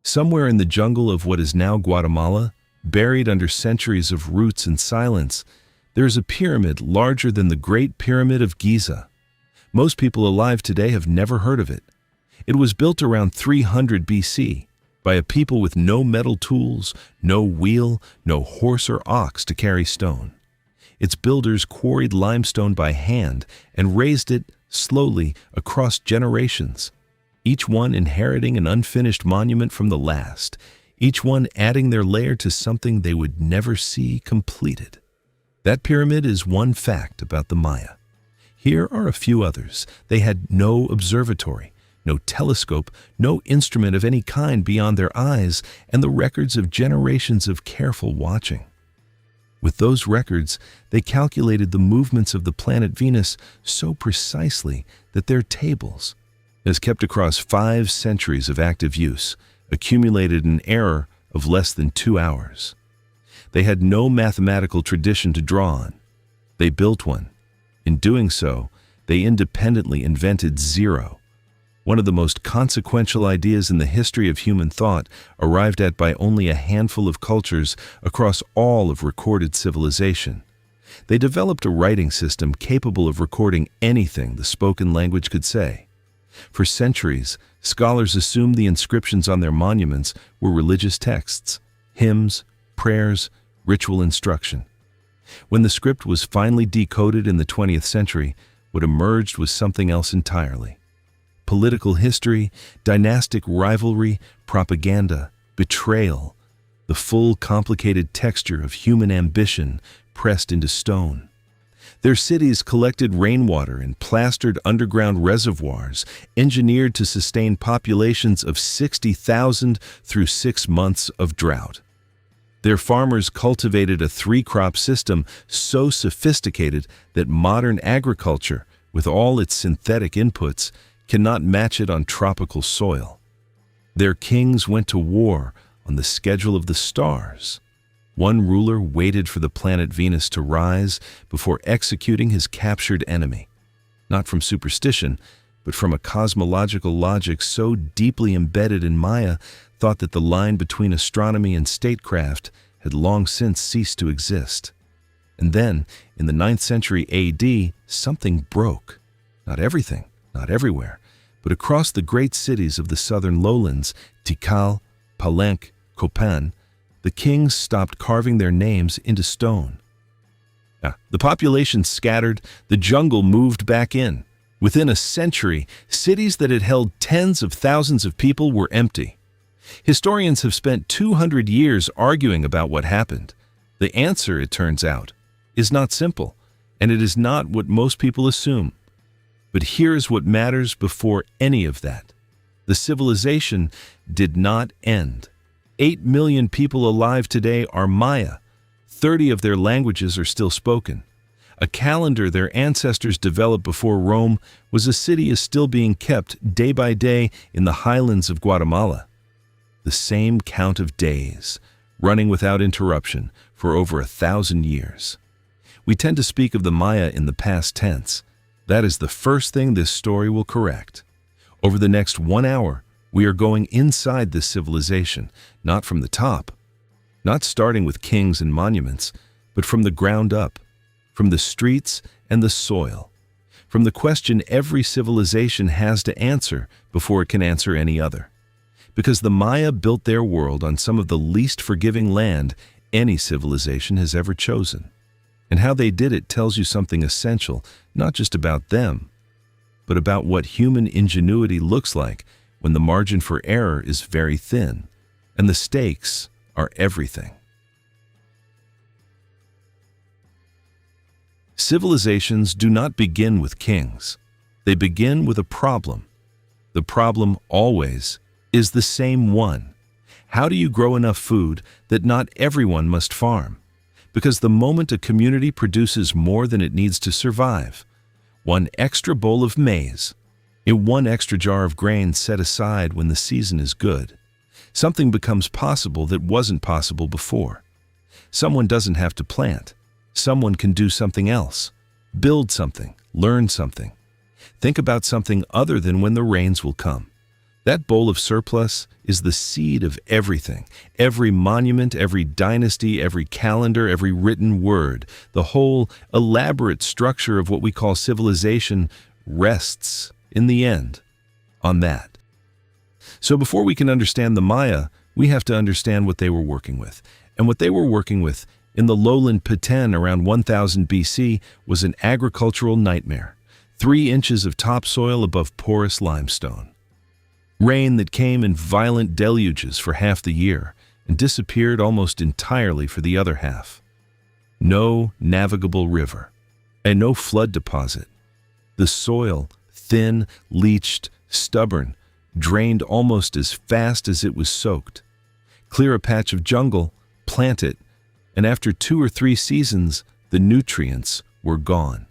Somewhere in the jungle of what is now Guatemala, buried under centuries of roots and silence, there is a pyramid larger than the Great Pyramid of Giza. Most people alive today have never heard of it. It was built around 300 BC by a people with no metal tools, no wheel, no horse or ox to carry stone. Its builders quarried limestone by hand and raised it slowly across generations, each one inheriting an unfinished monument from the last, each one adding their layer to something they would never see completed. That pyramid is one fact about the Maya. Here are a few others. They had no observatory, no telescope, no instrument of any kind beyond their eyes, and the records of generations of careful watching. With those records, they calculated the movements of the planet Venus so precisely that their tables, as kept across 5 centuries of active use, accumulated an error of less than 2 hours. They had no mathematical tradition to draw on. They built one. In doing so, they independently invented zero, one of the most consequential ideas in the history of human thought, arrived at by only a handful of cultures across all of recorded civilization. They developed a writing system capable of recording anything the spoken language could say. For centuries, scholars assumed the inscriptions on their monuments were religious texts, hymns, prayers, ritual instruction. When the script was finally decoded in the 20th century, what emerged was something else entirely. Political history, dynastic rivalry, propaganda, betrayal, the full complicated texture of human ambition pressed into stone. Their cities collected rainwater in plastered underground reservoirs, engineered to sustain populations of 60,000 through 6 months of drought. Their farmers cultivated a 3-crop system so sophisticated that modern agriculture, with all its synthetic inputs, cannot match it on tropical soil. Their kings went to war on the schedule of the stars. One ruler waited for the planet Venus to rise before executing his captured enemy, not from superstition, but from a cosmological logic so deeply embedded in Maya thought that the line between astronomy and statecraft had long since ceased to exist. And then, in the 9th century AD, something broke. Not everything, not everywhere, but across the great cities of the southern lowlands, Tikal, Palenque, Copan, the kings stopped carving their names into stone. The population scattered, the jungle moved back in. Within a century, cities that had held tens of thousands of people were empty. Historians have spent 200 years arguing about what happened. The answer, it turns out, is not simple, and it is not what most people assume. But here is what matters before any of that. The civilization did not end. 8 million people alive today are Maya. 30 of their languages are still spoken. A calendar their ancestors developed before Rome was a city is still being kept day by day in the highlands of Guatemala. The same count of days, running without interruption for over 1,000 years. We tend to speak of the Maya in the past tense. That is the first thing this story will correct. Over the next 1 hour, we are going inside this civilization, not from the top, not starting with kings and monuments, but from the ground up, from the streets and the soil, from the question every civilization has to answer before it can answer any other. Because the Maya built their world on some of the least forgiving land any civilization has ever chosen. And how they did it tells you something essential, not just about them, but about what human ingenuity looks like when the margin for error is very thin, and the stakes are everything. Civilizations do not begin with kings. They begin with a problem. The problem always is the same one. How do you grow enough food that not everyone must farm? Because the moment a community produces more than it needs to survive, 1 extra bowl of maize, in 1 extra jar of grain set aside when the season is good, something becomes possible that wasn't possible before. Someone doesn't have to plant. Someone can do something else. Build something, learn something. Think about something other than when the rains will come. That bowl of surplus is the seed of everything. Every monument, every dynasty, every calendar, every written word. The whole elaborate structure of what we call civilization rests, in the end, on that. So before we can understand the Maya, we have to understand what they were working with. And what they were working with in the lowland Petén around 1000 BC was an agricultural nightmare. 3 inches of topsoil above porous limestone. Rain that came in violent deluges for half the year and disappeared almost entirely for the other half. No navigable river and no flood deposit. The soil, thin, leached, stubborn, drained almost as fast as it was soaked. Clear a patch of jungle, plant it, and after 2 or 3 seasons, the nutrients were gone.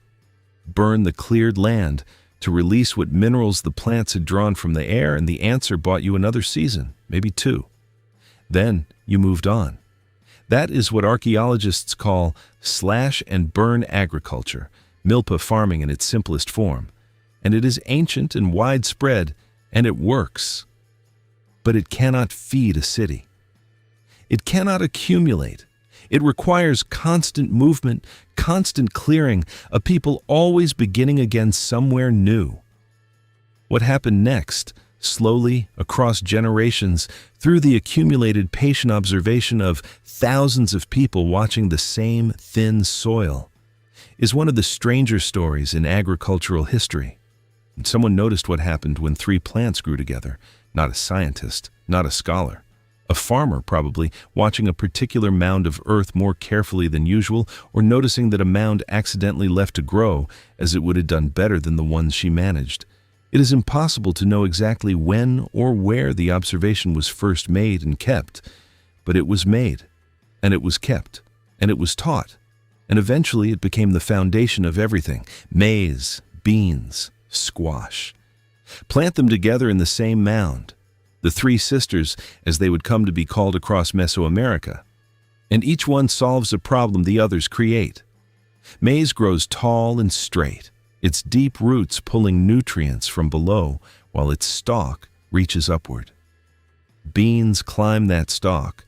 Burn the cleared land to release what minerals the plants had drawn from the air, and the answer bought you another season, maybe 2. Then you moved on. That is what archaeologists call slash and burn agriculture, milpa farming in its simplest form. And it is ancient and widespread, and it works. But it cannot feed a city. It cannot accumulate. It requires constant movement, constant clearing, a people always beginning again somewhere new. What happened next, slowly, across generations, through the accumulated patient observation of thousands of people watching the same thin soil, is one of the stranger stories in agricultural history. And someone noticed what happened when 3 plants grew together, not a scientist, not a scholar. A farmer, probably, watching a particular mound of earth more carefully than usual, or noticing that a mound accidentally left to grow as it would have done better than the ones she managed. It is impossible to know exactly when or where the observation was first made and kept, but it was made, and it was kept, and it was taught, and eventually it became the foundation of everything: maize, beans, squash. Plant them together in the same mound. The 3 sisters, as they would come to be called across Mesoamerica, and each one solves a problem the others create. Maize grows tall and straight, its deep roots pulling nutrients from below while its stalk reaches upward. Beans climb that stalk,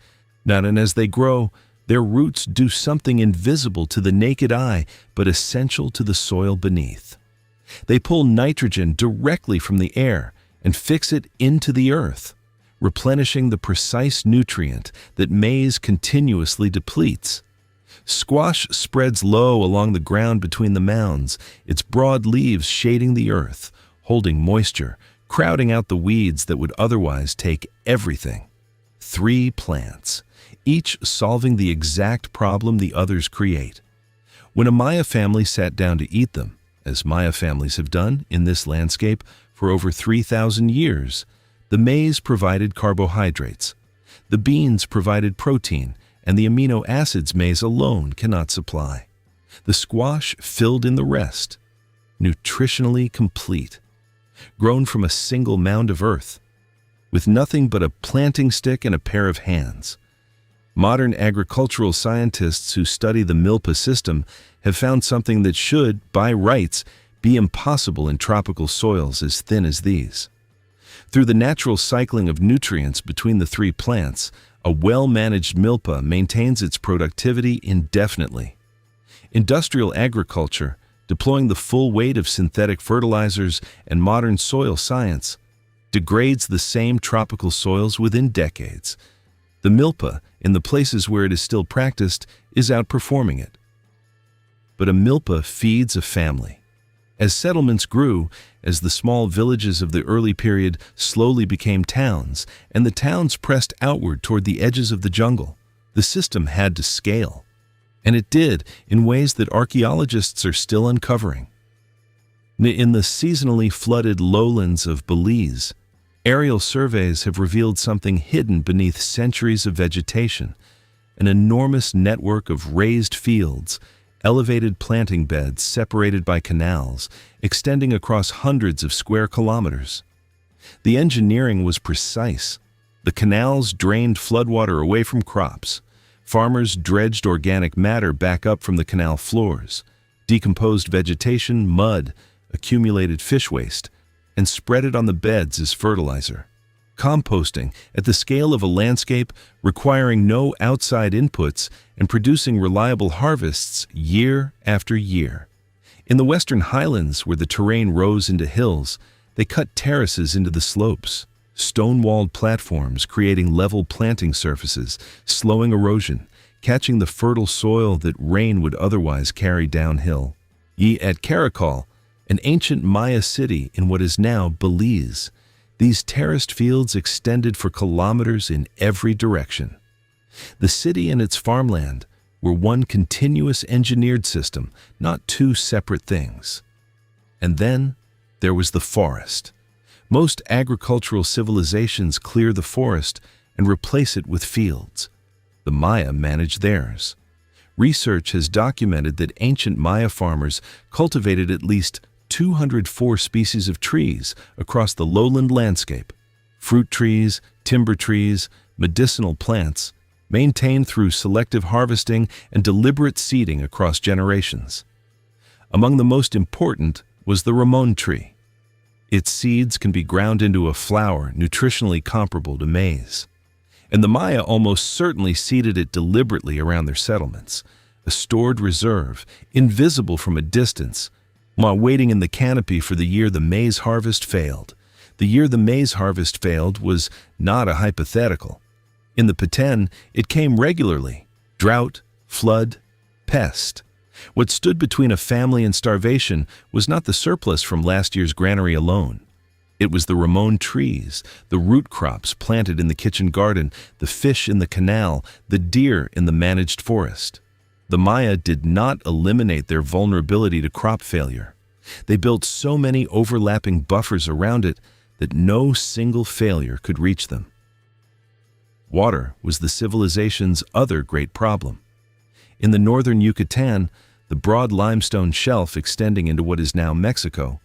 and as they grow, their roots do something invisible to the naked eye but essential to the soil beneath. They pull nitrogen directly from the air and fix it into the earth, replenishing the precise nutrient that maize continuously depletes. Squash spreads low along the ground between the mounds, its broad leaves shading the earth, holding moisture, crowding out the weeds that would otherwise take everything. 3 plants, each solving the exact problem the others create. When a Maya family sat down to eat them, as Maya families have done in this landscape for over 3,000 years, the maize provided carbohydrates, the beans provided protein, and the amino acids maize alone cannot supply. The squash filled in the rest, nutritionally complete, grown from a single mound of earth, with nothing but a planting stick and a pair of hands. Modern agricultural scientists who study the milpa system have found something that should, by rights, be impossible in tropical soils as thin as these. Through the natural cycling of nutrients between the 3 plants, a well-managed milpa maintains its productivity indefinitely. Industrial agriculture, deploying the full weight of synthetic fertilizers and modern soil science, degrades the same tropical soils within decades. The milpa, in the places where it is still practiced, is outperforming it. But a milpa feeds a family. As settlements grew, as the small villages of the early period slowly became towns, and the towns pressed outward toward the edges of the jungle, the system had to scale. And it did, in ways that archaeologists are still uncovering. In the seasonally flooded lowlands of Belize, aerial surveys have revealed something hidden beneath centuries of vegetation: an enormous network of raised fields, elevated planting beds separated by canals, extending across hundreds of square kilometers. The engineering was precise. The canals drained floodwater away from crops. Farmers dredged organic matter back up from the canal floors, decomposed vegetation, mud, accumulated fish waste, and spread it on the beds as fertilizer. composting at the scale of a landscape, requiring no outside inputs and producing reliable harvests year after year. In the western highlands, where the terrain rose into hills, they cut terraces into the slopes, stone-walled platforms creating level planting surfaces, slowing erosion, catching the fertile soil that rain would otherwise carry downhill. At Tikal, an ancient Maya city in what is now Belize, these terraced fields extended for kilometers in every direction. The city and its farmland were one continuous engineered system, not two separate things. And then there was the forest. Most agricultural civilizations clear the forest and replace it with fields. The Maya managed theirs. Research has documented that ancient Maya farmers cultivated at least 204 species of trees across the lowland landscape. Fruit trees, timber trees, medicinal plants, maintained through selective harvesting and deliberate seeding across generations. Among the most important was the ramon tree. Its seeds can be ground into a flour nutritionally comparable to maize. And the Maya almost certainly seeded it deliberately around their settlements, a stored reserve, invisible from a distance, while waiting in the canopy for the year the maize harvest failed. The year the maize harvest failed was not a hypothetical. In the Peten, it came regularly: drought, flood, pest. What stood between a family and starvation was not the surplus from last year's granary alone. It was the ramon trees, the root crops planted in the kitchen garden, the fish in the canal, the deer in the managed forest. The Maya did not eliminate their vulnerability to crop failure. They built so many overlapping buffers around it that no single failure could reach them. Water was the civilization's other great problem. In the northern Yucatan, the broad limestone shelf extending into what is now Mexico,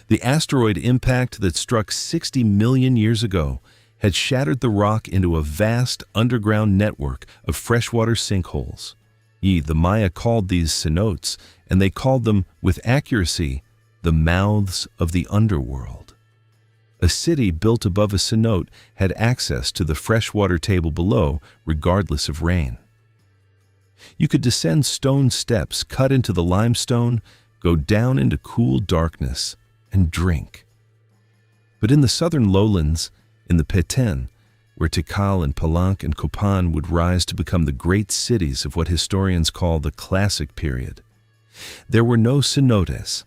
the asteroid impact that struck 60 million years ago had shattered the rock into a vast underground network of freshwater sinkholes. The Maya called these cenotes, and they called them, with accuracy, the mouths of the underworld. A city built above a cenote had access to the freshwater table below, regardless of rain. You could descend stone steps cut into the limestone, go down into cool darkness, and drink. But in the southern lowlands, in the Peten, where Tikal and Palenque and Copan would rise to become the great cities of what historians call the Classic period, there were no cenotes.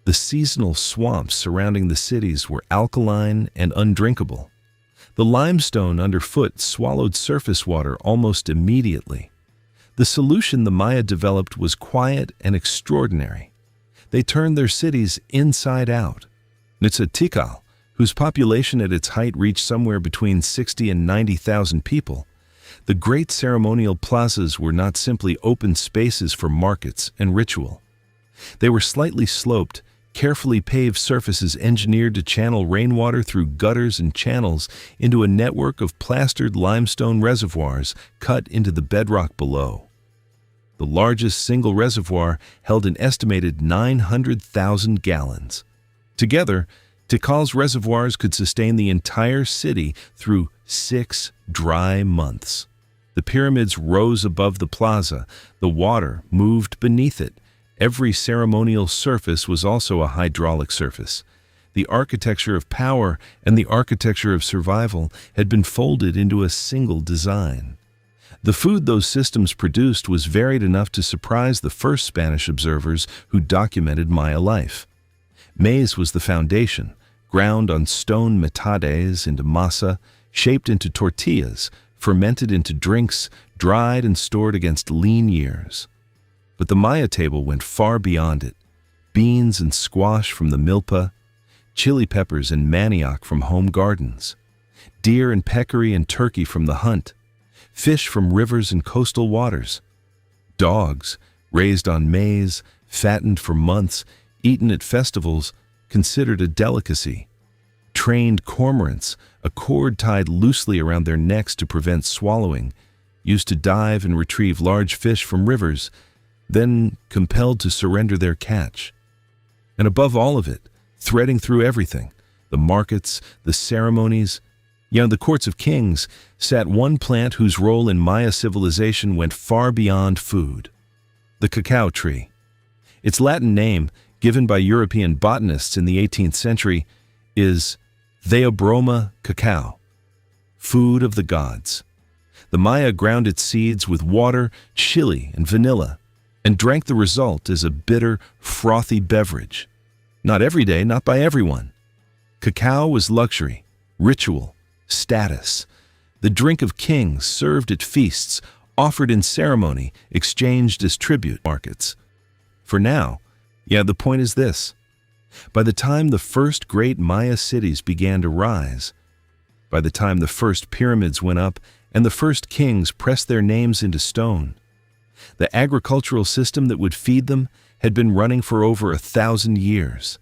The seasonal swamps surrounding the cities were alkaline and undrinkable. The limestone underfoot swallowed surface water almost immediately. The solution the Maya developed was quiet and extraordinary. They turned their cities inside out. Tikal, whose population at its height reached somewhere between 60 and 90,000 people, the great ceremonial plazas were not simply open spaces for markets and ritual. They were slightly sloped, carefully paved surfaces engineered to channel rainwater through gutters and channels into a network of plastered limestone reservoirs cut into the bedrock below. The largest single reservoir held an estimated 900,000 gallons. Together, Tikal's reservoirs could sustain the entire city through 6 dry months. The pyramids rose above the plaza, the water moved beneath it. Every ceremonial surface was also a hydraulic surface. The architecture of power and the architecture of survival had been folded into a single design. The food those systems produced was varied enough to surprise the first Spanish observers who documented Maya life. Maize was the foundation, ground on stone metades into masa, shaped into tortillas, fermented into drinks, dried and stored against lean years. But the Maya table went far beyond it. Beans and squash from the milpa, chili peppers and manioc from home gardens, deer and peccary and turkey from the hunt, fish from rivers and coastal waters, dogs raised on maize, fattened for months, eaten at festivals, considered a delicacy, trained cormorants, a cord tied loosely around their necks to prevent swallowing, used to dive and retrieve large fish from rivers, then compelled to surrender their catch. And above all of it, threading through everything, the markets, the ceremonies, The courts of kings sat one plant whose role in Maya civilization went far beyond food: the cacao tree. Its Latin name, given by European botanists in the 18th century, is Theobroma cacao, food of the gods. The Maya ground its seeds with water, chili, and vanilla, and drank the result as a bitter, frothy beverage. Not every day, not by everyone. Cacao was luxury, ritual, status. The drink of kings, served at feasts, offered in ceremony, exchanged as tribute markets. For now, the point is this: by the time the first great Maya cities began to rise, by the time the first pyramids went up and the first kings pressed their names into stone, the agricultural system that would feed them had been running for over 1,000 years.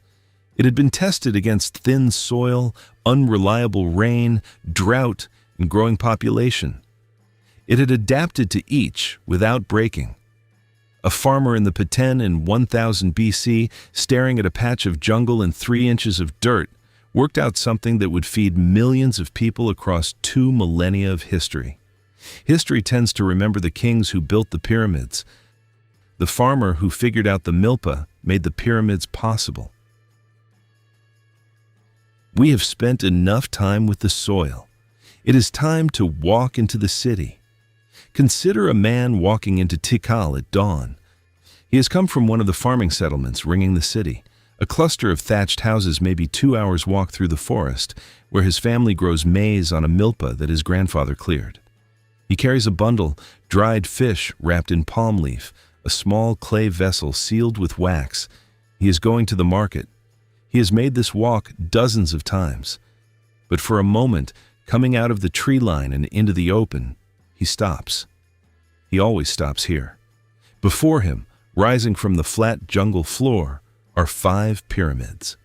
It had been tested against thin soil, unreliable rain, drought, and growing population. It had adapted to each without breaking. A farmer in the Peten in 1000 BC, staring at a patch of jungle and 3 inches of dirt, worked out something that would feed millions of people across 2 millennia of history. History tends to remember the kings who built the pyramids. The farmer who figured out the milpa made the pyramids possible. We have spent enough time with the soil. It is time to walk into the city. Consider a man walking into Tikal at dawn. He has come from one of the farming settlements ringing the city, a cluster of thatched houses maybe 2 hours' walk through the forest, where his family grows maize on a milpa that his grandfather cleared. He carries a bundle, dried fish wrapped in palm leaf, a small clay vessel sealed with wax. He is going to the market. He has made this walk dozens of times. But for a moment, coming out of the tree line and into the open, he stops. He always stops here. Before him, rising from the flat jungle floor, are 5 pyramids.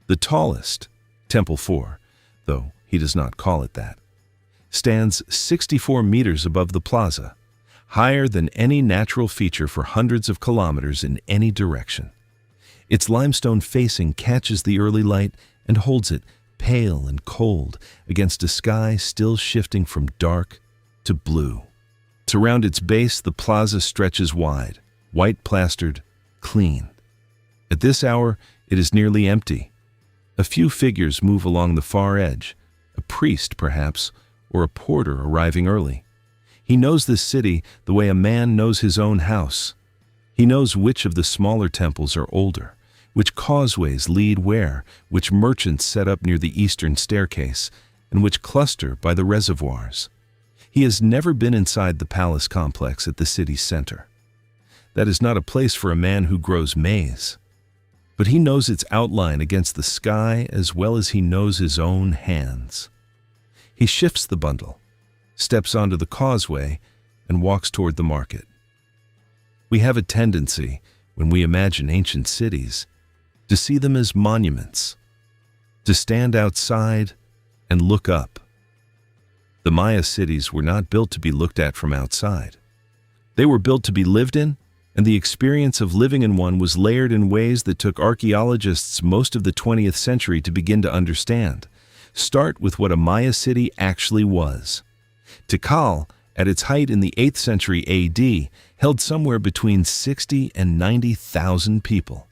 The tallest, Temple 4, though he does not call it that, stands 64 meters above the plaza, higher than any natural feature for hundreds of kilometers in any direction. Its limestone facing catches the early light and holds it, pale and cold, against a sky still shifting from dark to blue. Around its base, the plaza stretches wide, white plastered, clean. At this hour, it is nearly empty. A few figures move along the far edge, a priest perhaps, or a porter arriving early. He knows this city the way a man knows his own house. He knows which of the smaller temples are older, which causeways lead where, which merchants set up near the eastern staircase, and which cluster by the reservoirs. He has never been inside the palace complex at the city's center. That is not a place for a man who grows maize. But he knows its outline against the sky as well as he knows his own hands. He shifts the bundle, steps onto the causeway, and walks toward the market. We have a tendency, when we imagine ancient cities, to see them as monuments, to stand outside and look up. The Maya cities were not built to be looked at from outside. They were built to be lived in, and the experience of living in one was layered in ways that took archaeologists most of the 20th century to begin to understand. Start with what a Maya city actually was. Tikal, at its height in the 8th century AD, held somewhere between 60 and 90,000 people.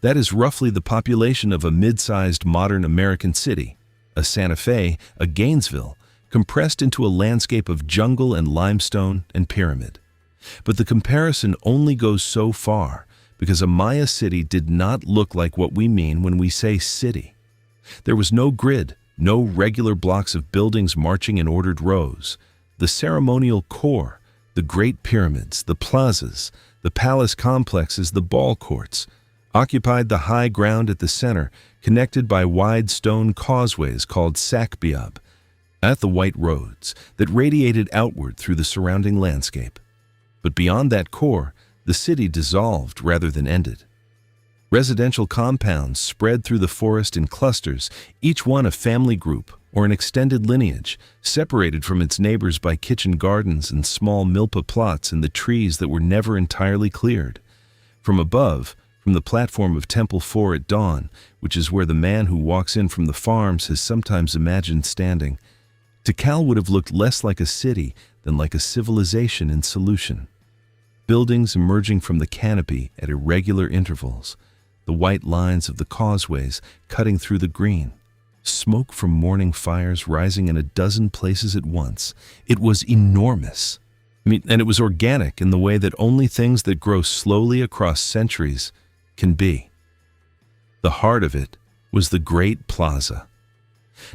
That is roughly the population of a mid-sized modern American city, a Santa Fe, a Gainesville, compressed into a landscape of jungle and limestone and pyramid. But the comparison only goes so far, because a Maya city did not look like what we mean when we say city. There was no grid, no regular blocks of buildings marching in ordered rows. The ceremonial core, the great pyramids, the plazas, the palace complexes, the ball courts, occupied the high ground at the center, connected by wide stone causeways called sakbiab, at the white roads that radiated outward through the surrounding landscape. But beyond that core, the city dissolved rather than ended. Residential compounds spread through the forest in clusters, each one a family group or an extended lineage, separated from its neighbors by kitchen gardens and small milpa plots in the trees that were never entirely cleared. From above, from the platform of Temple 4 at dawn, which is where the man who walks in from the farms has sometimes imagined standing, Tikal would have looked less like a city than like a civilization in solution. Buildings emerging from the canopy at irregular intervals, the white lines of the causeways cutting through the green, smoke from morning fires rising in a dozen places at once. It was enormous. And it was organic in the way that only things that grow slowly across centuries can be. The heart of it was the Great Plaza.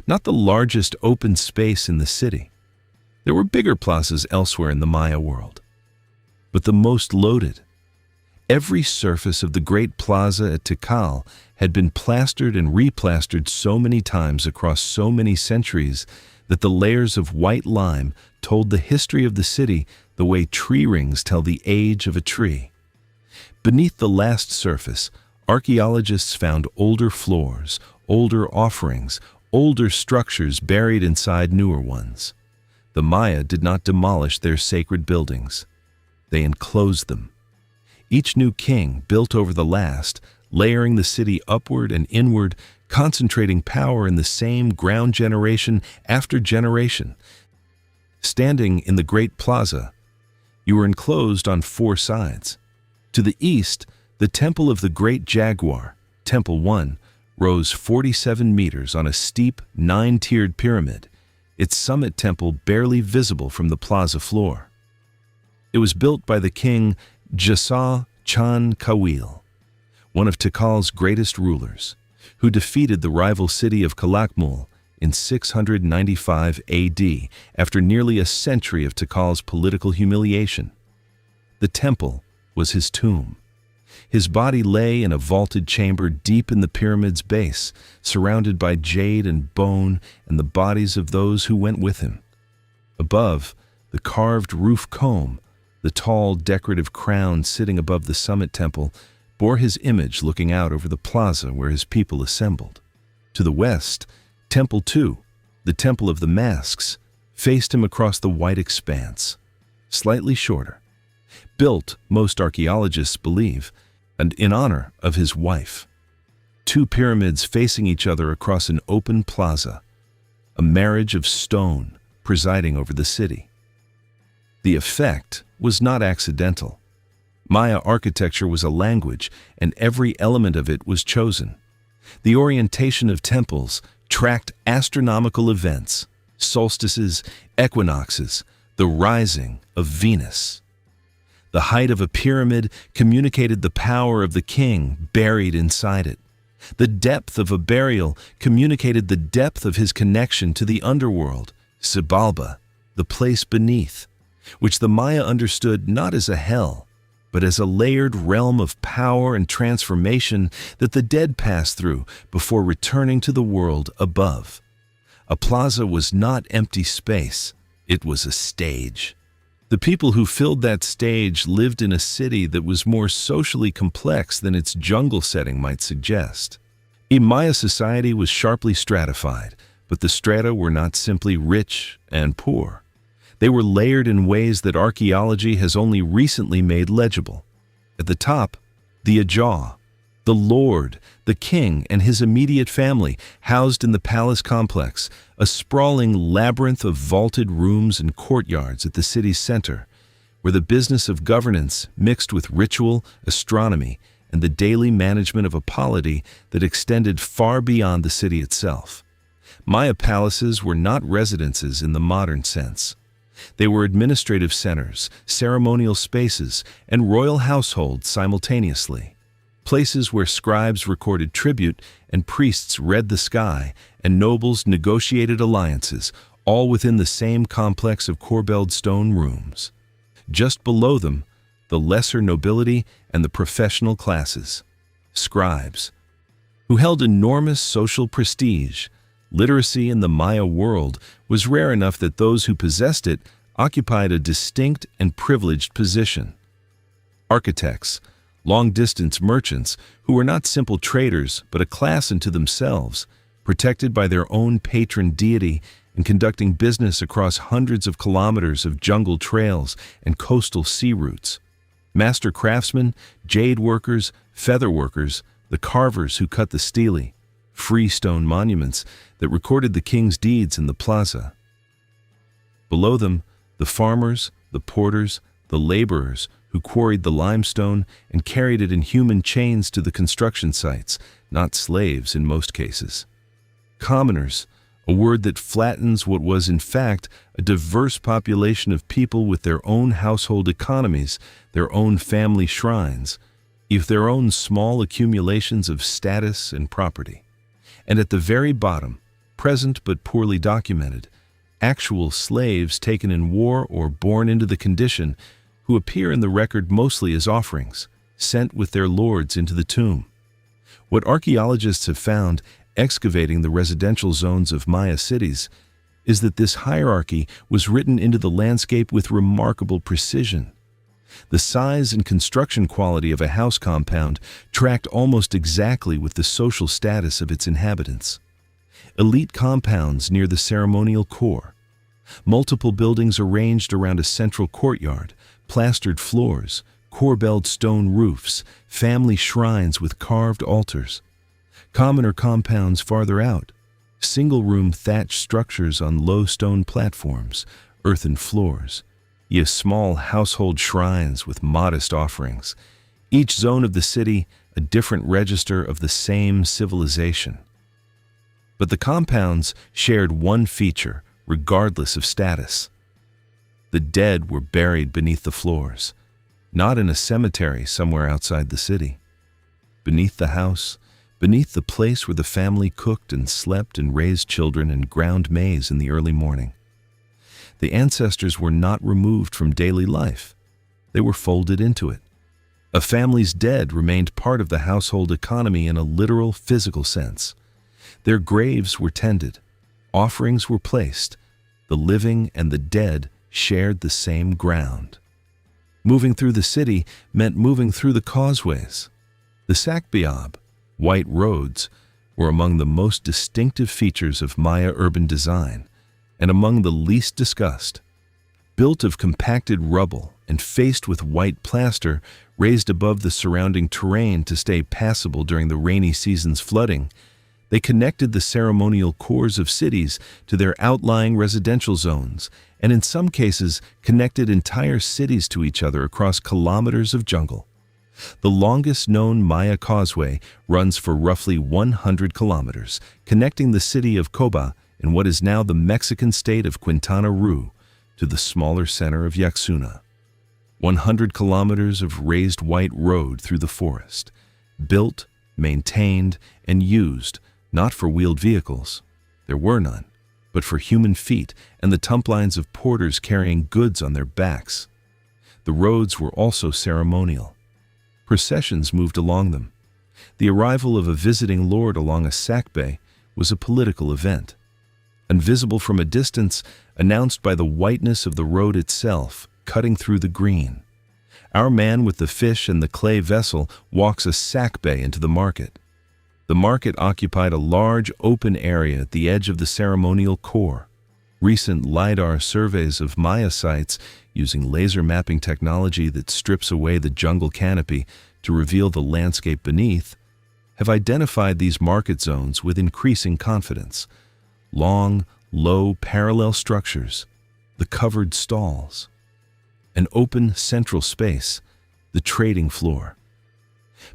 Not the largest open space in the city. There were bigger plazas elsewhere in the Maya world, but the most loaded. Every surface of the Great Plaza at Tikal had been plastered and replastered so many times across so many centuries that the layers of white lime told the history of the city the way tree rings tell the age of a tree. Beneath the last surface, archaeologists found older floors, older offerings, older structures buried inside newer ones. The Maya did not demolish their sacred buildings. They enclosed them. Each new king built over the last, layering the city upward and inward, concentrating power in the same ground generation after generation. Standing in the Great Plaza, you were enclosed on four sides. To the east, the Temple of the Great Jaguar, Temple 1, rose 47 meters on a steep, 9-tiered pyramid, its summit temple barely visible from the plaza floor. It was built by the king Jasa Chan Kawil, one of Tikal's greatest rulers, who defeated the rival city of Calakmul in 695 AD after nearly a century of Tikal's political humiliation. The temple was his tomb. His body lay in a vaulted chamber deep in the pyramid's base, surrounded by jade and bone and the bodies of those who went with him. Above, the carved roof comb, the tall decorative crown sitting above the summit temple, bore his image looking out over the plaza where his people assembled. To the west, Temple 2, the Temple of the Masks, faced him across the white expanse, slightly shorter. Built, most archaeologists believe, and in honor of his wife. Two pyramids facing each other across an open plaza, a marriage of stone presiding over the city. The effect was not accidental. Maya architecture was a language, and every element of it was chosen. The orientation of temples tracked astronomical events, solstices, equinoxes, the rising of Venus. The height of a pyramid communicated the power of the king buried inside it. The depth of a burial communicated the depth of his connection to the underworld, Xibalba, the place beneath, which the Maya understood not as a hell, but as a layered realm of power and transformation that the dead passed through before returning to the world above. A plaza was not empty space, it was a stage. The people who filled that stage lived in a city that was more socially complex than its jungle setting might suggest. Maya society was sharply stratified, but the strata were not simply rich and poor. They were layered in ways that archaeology has only recently made legible. At the top, the Ajah, the lord, the king, and his immediate family, housed in the palace complex, a sprawling labyrinth of vaulted rooms and courtyards at the city's center, where the business of governance mixed with ritual, astronomy, and the daily management of a polity that extended far beyond the city itself. Maya palaces were not residences in the modern sense. They were administrative centers, ceremonial spaces, and royal households simultaneously. Places where scribes recorded tribute and priests read the sky and nobles negotiated alliances, all within the same complex of corbelled stone rooms. Just below them, the lesser nobility and the professional classes, scribes, who held enormous social prestige. Literacy in the Maya world was rare enough that those who possessed it occupied a distinct and privileged position. Architects, long-distance merchants who were not simple traders but a class unto themselves, protected by their own patron deity and conducting business across hundreds of kilometers of jungle trails and coastal sea routes. Master craftsmen, jade workers, feather workers, the carvers who cut the stele, freestone monuments that recorded the king's deeds in the plaza. Below them, the farmers, the porters, the laborers who quarried the limestone and carried it in human chains to the construction sites, not slaves in most cases. Commoners, a word that flattens what was in fact a diverse population of people with their own household economies, their own family shrines, with their own small accumulations of status and property. And at the very bottom, present but poorly documented, actual slaves taken in war or born into the condition, who appear in the record mostly as offerings, sent with their lords into the tomb. What archaeologists have found, excavating the residential zones of Maya cities, is that this hierarchy was written into the landscape with remarkable precision. The size and construction quality of a house compound tracked almost exactly with the social status of its inhabitants. Elite compounds near the ceremonial core. Multiple buildings arranged around a central courtyard, plastered floors, corbelled stone roofs, family shrines with carved altars. Commoner compounds farther out, single-room thatched structures on low stone platforms, earthen floors, yet small household shrines with modest offerings. Each zone of the city a different register of the same civilization. But the compounds shared one feature, regardless of status. The dead were buried beneath the floors, not in a cemetery somewhere outside the city. Beneath the house, beneath the place where the family cooked and slept and raised children and ground maize in the early morning. The ancestors were not removed from daily life. They were folded into it. A family's dead remained part of the household economy in a literal, physical sense. Their graves were tended. Offerings were placed. The living and the dead shared the same ground. Moving through the city meant moving through the causeways. The Sakbiab, white roads, were among the most distinctive features of Maya urban design, and among the least discussed. Built of compacted rubble and faced with white plaster raised above the surrounding terrain to stay passable during the rainy season's flooding, they connected the ceremonial cores of cities to their outlying residential zones, and in some cases connected entire cities to each other across kilometers of jungle. The longest known Maya causeway runs for roughly 100 kilometers, connecting the city of Coba in what is now the Mexican state of Quintana Roo to the smaller center of Yaxuna. 100 kilometers of raised white road through the forest, built, maintained, and used not for wheeled vehicles, there were none, but for human feet and the tumplines of porters carrying goods on their backs. The roads were also ceremonial. Processions moved along them. The arrival of a visiting lord along a sakbe was a political event. Invisible from a distance, announced by the whiteness of the road itself, cutting through the green. Our man with the fish and the clay vessel walks a sakbe into the market. The market occupied a large open area at the edge of the ceremonial core. Recent LiDAR surveys of Maya sites using laser mapping technology that strips away the jungle canopy to reveal the landscape beneath have identified these market zones with increasing confidence. Long, low, parallel structures, the covered stalls, an open central space, the trading floor.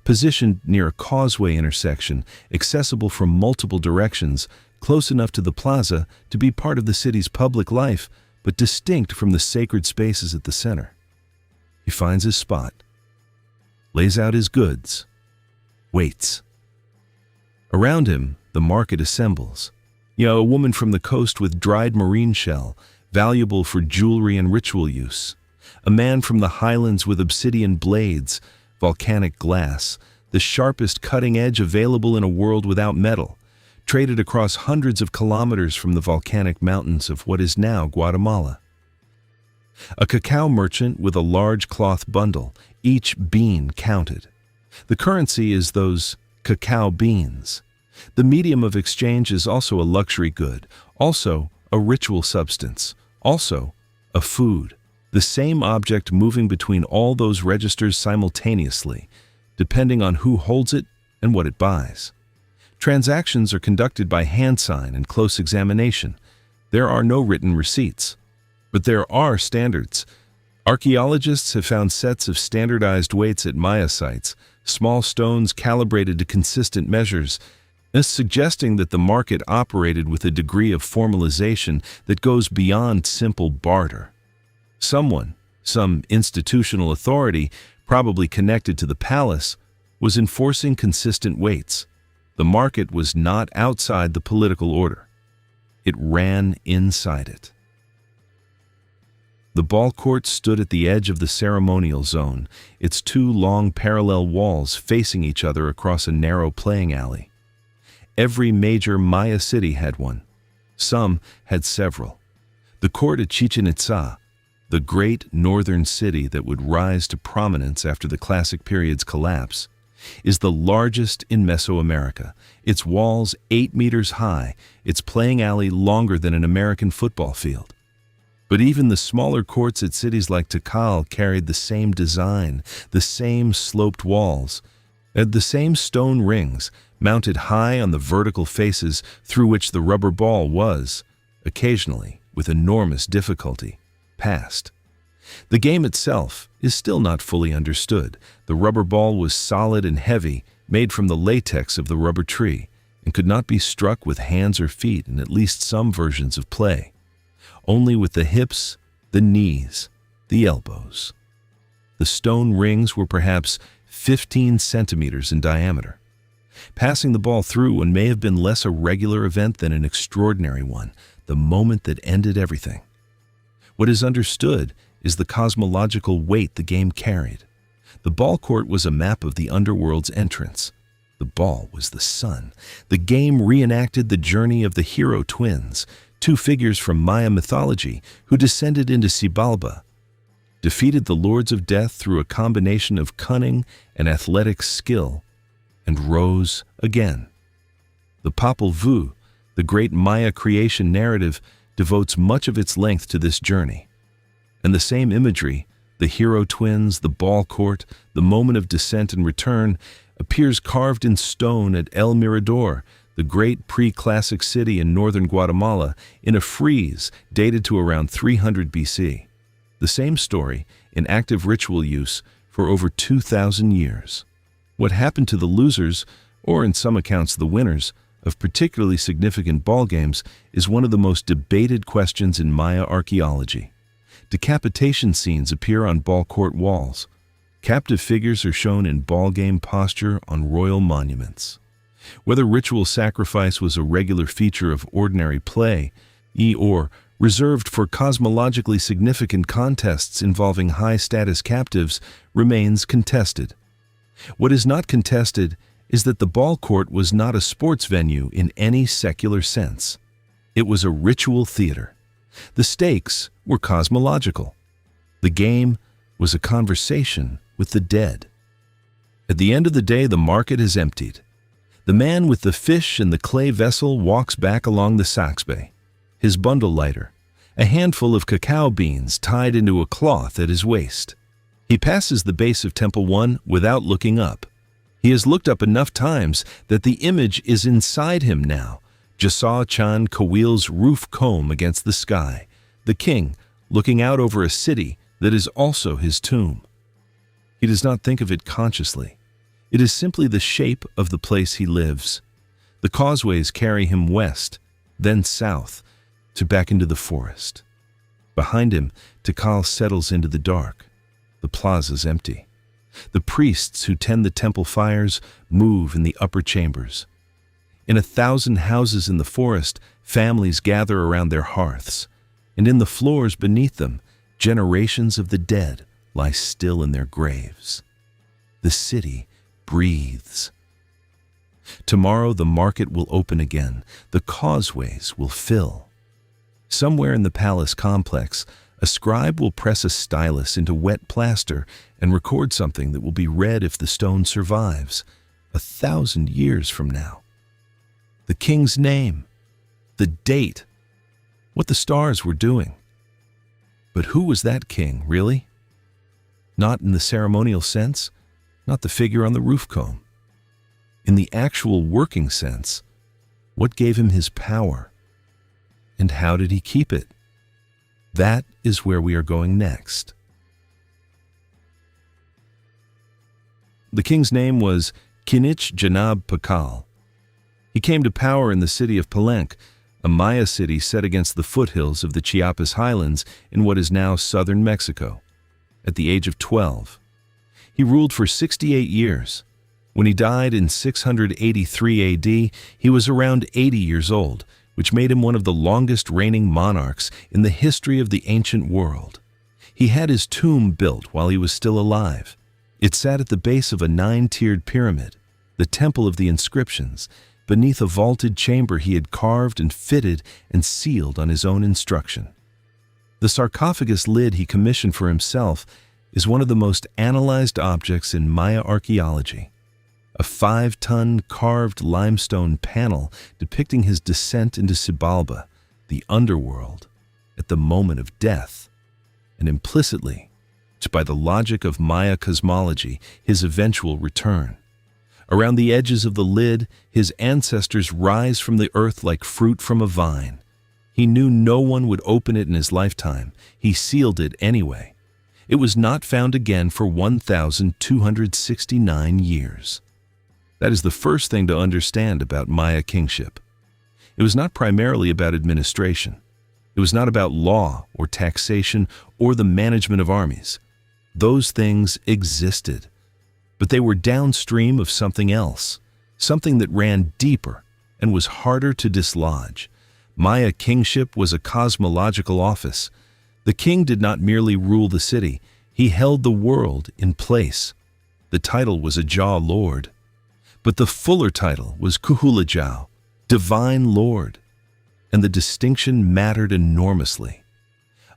Positioned near a causeway intersection, accessible from multiple directions, close enough to the plaza to be part of the city's public life, but distinct from the sacred spaces at the center. He finds his spot, lays out his goods, waits. Around him, the market assembles. A woman from the coast with dried marine shell, valuable for jewelry and ritual use. A man from the highlands with obsidian blades, volcanic glass, the sharpest cutting edge available in a world without metal, traded across hundreds of kilometers from the volcanic mountains of what is now Guatemala. A cacao merchant with a large cloth bundle, each bean counted. The currency is those cacao beans. The medium of exchange is also a luxury good, also a ritual substance, also a food. The same object moving between all those registers simultaneously, depending on who holds it and what it buys. Transactions are conducted by hand sign and close examination. There are no written receipts. But there are standards. Archaeologists have found sets of standardized weights at Maya sites, small stones calibrated to consistent measures, thus suggesting that the market operated with a degree of formalization that goes beyond simple barter. Someone, some institutional authority, probably connected to the palace, was enforcing consistent weights. The market was not outside the political order. It ran inside it. The ball court stood at the edge of the ceremonial zone, its two long parallel walls facing each other across a narrow playing alley. Every major Maya city had one. Some had several. The court at Chichen Itza, the great northern city that would rise to prominence after the Classic period's collapse, is the largest in Mesoamerica, its walls 8 meters high, its playing alley longer than an American football field. But even the smaller courts at cities like Tikal carried the same design, the same sloped walls, and the same stone rings mounted high on the vertical faces through which the rubber ball was, occasionally, with enormous difficulty, passed. The game itself is still not fully understood. The rubber ball was solid and heavy, made from the latex of the rubber tree, and could not be struck with hands or feet in at least some versions of play. Only with the hips, the knees, the elbows. The stone rings were perhaps 15 centimeters in diameter. Passing the ball through one may have been less a regular event than an extraordinary one, the moment that ended everything. What is understood is the cosmological weight the game carried. The ball court was a map of the underworld's entrance. The ball was the sun. The game reenacted the journey of the hero twins, two figures from Maya mythology who descended into Xibalba, defeated the lords of death through a combination of cunning and athletic skill, and rose again. The Popol Vuh, the great Maya creation narrative, devotes much of its length to this journey. And the same imagery, the hero twins, the ball court, the moment of descent and return, appears carved in stone at El Mirador, the great pre-classic city in northern Guatemala, in a frieze dated to around 300 BC. The same story in active ritual use for over 2,000 years. What happened to the losers, or in some accounts the winners, of particularly significant ball games is one of the most debated questions in Maya archaeology. Decapitation scenes appear on ball court walls. Captive figures are shown in ball game posture on royal monuments. Whether ritual sacrifice was a regular feature of ordinary play, or reserved for cosmologically significant contests involving high-status captives, remains contested. What is not contested is that the ball court was not a sports venue in any secular sense. It was a ritual theater. The stakes were cosmological. The game was a conversation with the dead. At the end of the day, the market is emptied. The man with the fish and the clay vessel walks back along the Saxbe, his bundle lighter, a handful of cacao beans tied into a cloth at his waist. He passes the base of Temple 1 without looking up. He has looked up enough times that the image is inside him now. Jasa Chan Kawil's roof comb against the sky, the king looking out over a city that is also his tomb. He does not think of it consciously. It is simply the shape of the place he lives. The causeways carry him west, then south, to back into the forest. Behind him, Tikal settles into the dark. The plaza's empty. The priests who tend the temple fires move in the upper chambers. In 1,000 houses in the forest, families gather around their hearths, and in the floors beneath them, generations of the dead lie still in their graves. The city breathes. Tomorrow the market will open again. The causeways will fill. Somewhere in the palace complex, a scribe will press a stylus into wet plaster and record something that will be read if the stone survives, 1,000 years from now. The king's name, the date, what the stars were doing. But who was that king, really? Not in the ceremonial sense, not the figure on the roof comb. In the actual working sense, what gave him his power? And how did he keep it? That is where we are going next. The king's name was Kinich Janab Tikal. He came to power in the city of Palenque, a Maya city set against the foothills of the Chiapas highlands in what is now southern Mexico, at the age of 12. He ruled for 68 years. When he died in 683 AD, he was around 80 years old, which made him one of the longest reigning monarchs in the history of the ancient world. He had his tomb built while he was still alive. It sat at the base of a 9-tiered pyramid, the temple of the inscriptions, beneath a vaulted chamber he had carved and fitted and sealed on his own instruction. The sarcophagus lid he commissioned for himself is one of the most analyzed objects in Maya archaeology. A 5-ton carved limestone panel depicting his descent into Xibalba, the underworld, at the moment of death, and implicitly, by the logic of Maya cosmology, his eventual return. Around the edges of the lid, his ancestors rise from the earth like fruit from a vine. He knew no one would open it in his lifetime. He sealed it anyway. It was not found again for 1,269 years. That is the first thing to understand about Maya kingship. It was not primarily about administration. It was not about law or taxation or the management of armies. Those things existed, but they were downstream of something else, something that ran deeper and was harder to dislodge. Maya kingship was a cosmological office. The king did not merely rule the city, he held the world in place. The title was a Jah Lord, but the fuller title was Kuhulajau, Divine Lord, and the distinction mattered enormously.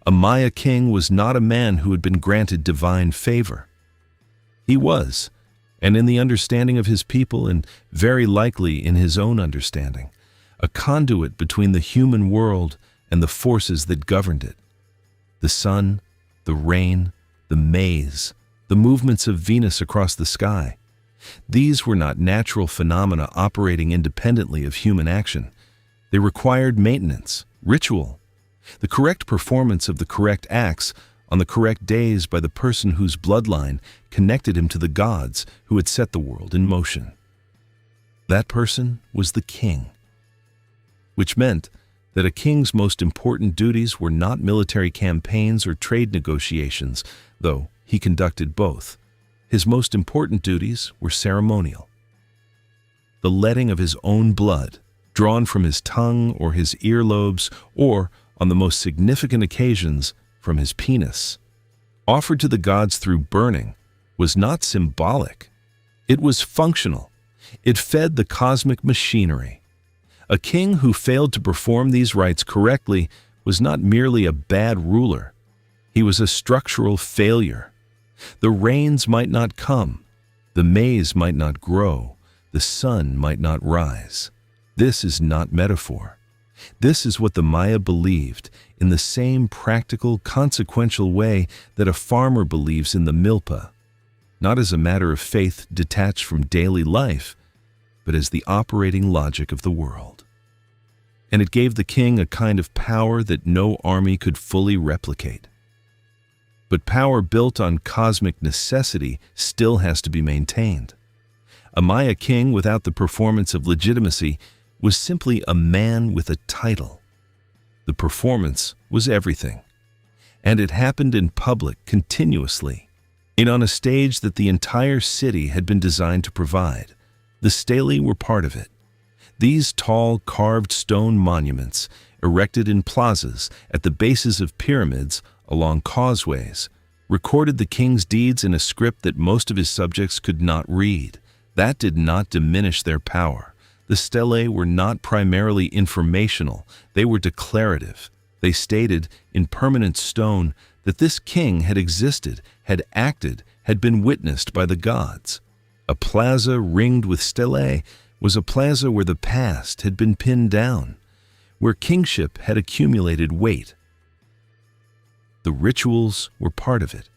A Maya king was not a man who had been granted divine favor. He was, and in the understanding of his people and very likely in his own understanding, a conduit between the human world and the forces that governed it. The sun, the rain, the maize, the movements of Venus across the sky. These were not natural phenomena operating independently of human action. They required maintenance, ritual, the correct performance of the correct acts on the correct days by the person whose bloodline connected him to the gods who had set the world in motion. That person was the king, which meant that a king's most important duties were not military campaigns or trade negotiations, though he conducted both. His most important duties were ceremonial. The letting of his own blood, drawn from his tongue or his earlobes, or, on the most significant occasions, from his penis, offered to the gods through burning, was not symbolic. It was functional. It fed the cosmic machinery. A king who failed to perform these rites correctly was not merely a bad ruler. He was a structural failure. The rains might not come. The maize might not grow. The sun might not rise. This is not metaphor. This is what the Maya believed in the same practical, consequential way that a farmer believes in the milpa, not as a matter of faith detached from daily life, but as the operating logic of the world. And it gave the king a kind of power that no army could fully replicate. But power built on cosmic necessity still has to be maintained. A Maya king without the performance of legitimacy was simply a man with a title. The performance was everything, and it happened in public continuously, and on a stage that the entire city had been designed to provide. The stelae were part of it. These tall, carved stone monuments, erected in plazas at the bases of pyramids along causeways, recorded the king's deeds in a script that most of his subjects could not read. That did not diminish their power. The stelae were not primarily informational, they were declarative. They stated, in permanent stone, that this king had existed, had acted, had been witnessed by the gods. A plaza ringed with stelae was a plaza where the past had been pinned down, where kingship had accumulated weight. The rituals were part of it.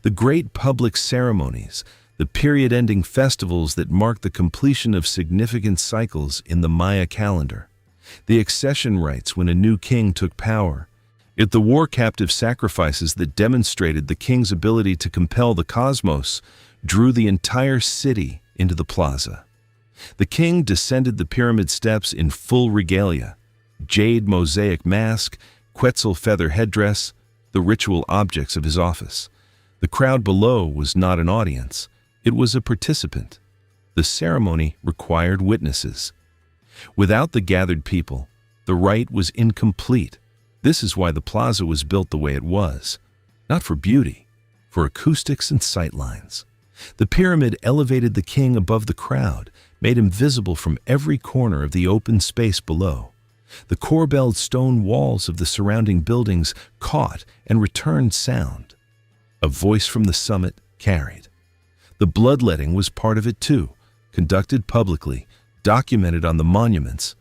The great public ceremonies, the period-ending festivals that marked the completion of significant cycles in the Maya calendar, the accession rites when a new king took power, Yet the war captive sacrifices that demonstrated the king's ability to compel the cosmos drew the entire city into the plaza. The king descended the pyramid steps in full regalia, jade mosaic mask, Quetzal feather headdress, the ritual objects of his office. The crowd below was not an audience, it was a participant. The ceremony required witnesses. Without the gathered people, the rite was incomplete. This is why the plaza was built the way it was, not for beauty, for acoustics and sightlines. The pyramid elevated the king above the crowd, made him visible from every corner of the open space below. The corbelled stone walls of the surrounding buildings caught and returned sound. A voice from the summit carried. The bloodletting was part of it too, conducted publicly, documented on the monuments,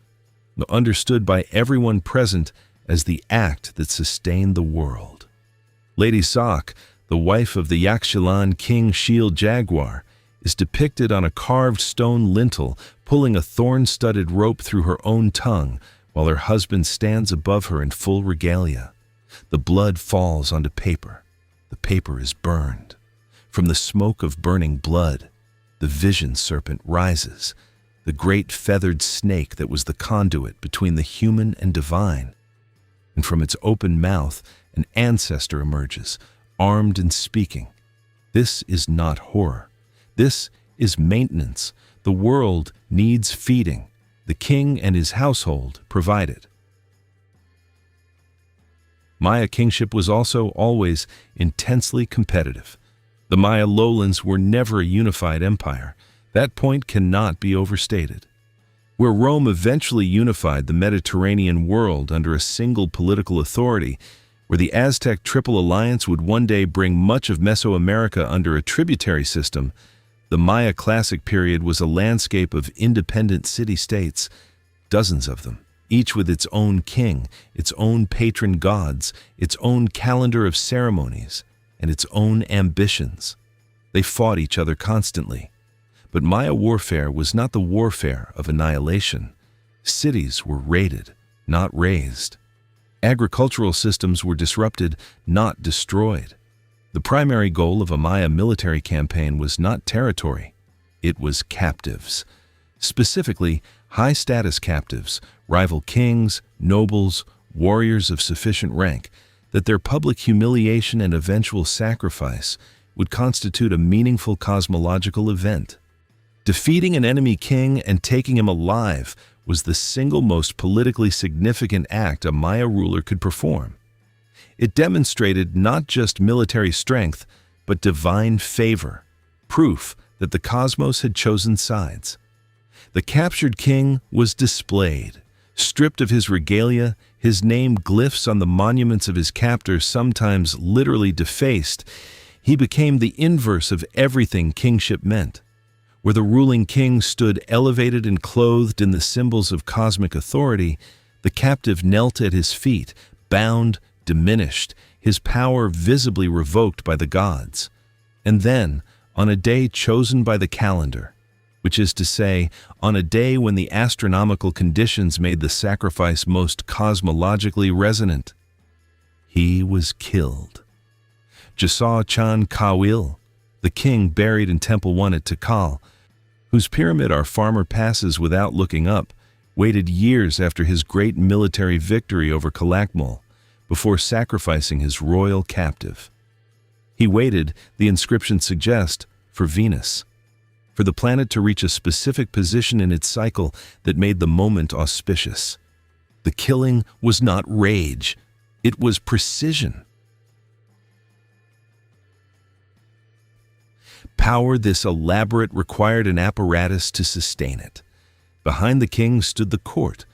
understood by everyone present as the act that sustained the world. Lady Sak, the wife of the Yaxchilan king Shield Jaguar, is depicted on a carved stone lintel pulling a thorn-studded rope through her own tongue while her husband stands above her in full regalia. The blood falls onto paper. The paper is burned. From the smoke of burning blood, the vision serpent rises, the great feathered snake that was the conduit between the human and divine. And from its open mouth, an ancestor emerges, armed and speaking. This is not horror. This is maintenance. The world needs feeding. The king and his household provide it. Maya kingship was also always intensely competitive. The Maya lowlands were never a unified empire. That point cannot be overstated. Where Rome eventually unified the Mediterranean world under a single political authority, where the Aztec Triple Alliance would one day bring much of Mesoamerica under a tributary system, the Maya Classic period was a landscape of independent city-states, dozens of them, each with its own king, its own patron gods, its own calendar of ceremonies, and its own ambitions. They fought each other constantly. But Maya warfare was not the warfare of annihilation. Cities were raided, not razed. Agricultural systems were disrupted, not destroyed. The primary goal of a Maya military campaign was not territory, it was captives. Specifically, high-status captives, rival kings, nobles, warriors of sufficient rank, that their public humiliation and eventual sacrifice would constitute a meaningful cosmological event. Defeating an enemy king and taking him alive was the single most politically significant act a Maya ruler could perform. It demonstrated not just military strength, but divine favor, proof that the cosmos had chosen sides. The captured king was displayed, stripped of his regalia, his name glyphs on the monuments of his captor sometimes literally defaced. He became the inverse of everything kingship meant. Where the ruling king stood elevated and clothed in the symbols of cosmic authority, the captive knelt at his feet, bound, diminished, his power visibly revoked by the gods. And then, on a day chosen by the calendar, which is to say, on a day when the astronomical conditions made the sacrifice most cosmologically resonant, he was killed. Jasa Chan Kawil, the king buried in Temple 1 at Tikal, whose pyramid our farmer passes without looking up, waited years after his great military victory over Calakmul before sacrificing his royal captive. He waited, the inscription suggests, for Venus, for the planet to reach a specific position in its cycle that made the moment auspicious. The killing was not rage, it was precision. Power this elaborate required an apparatus to sustain it. Behind the king stood the court,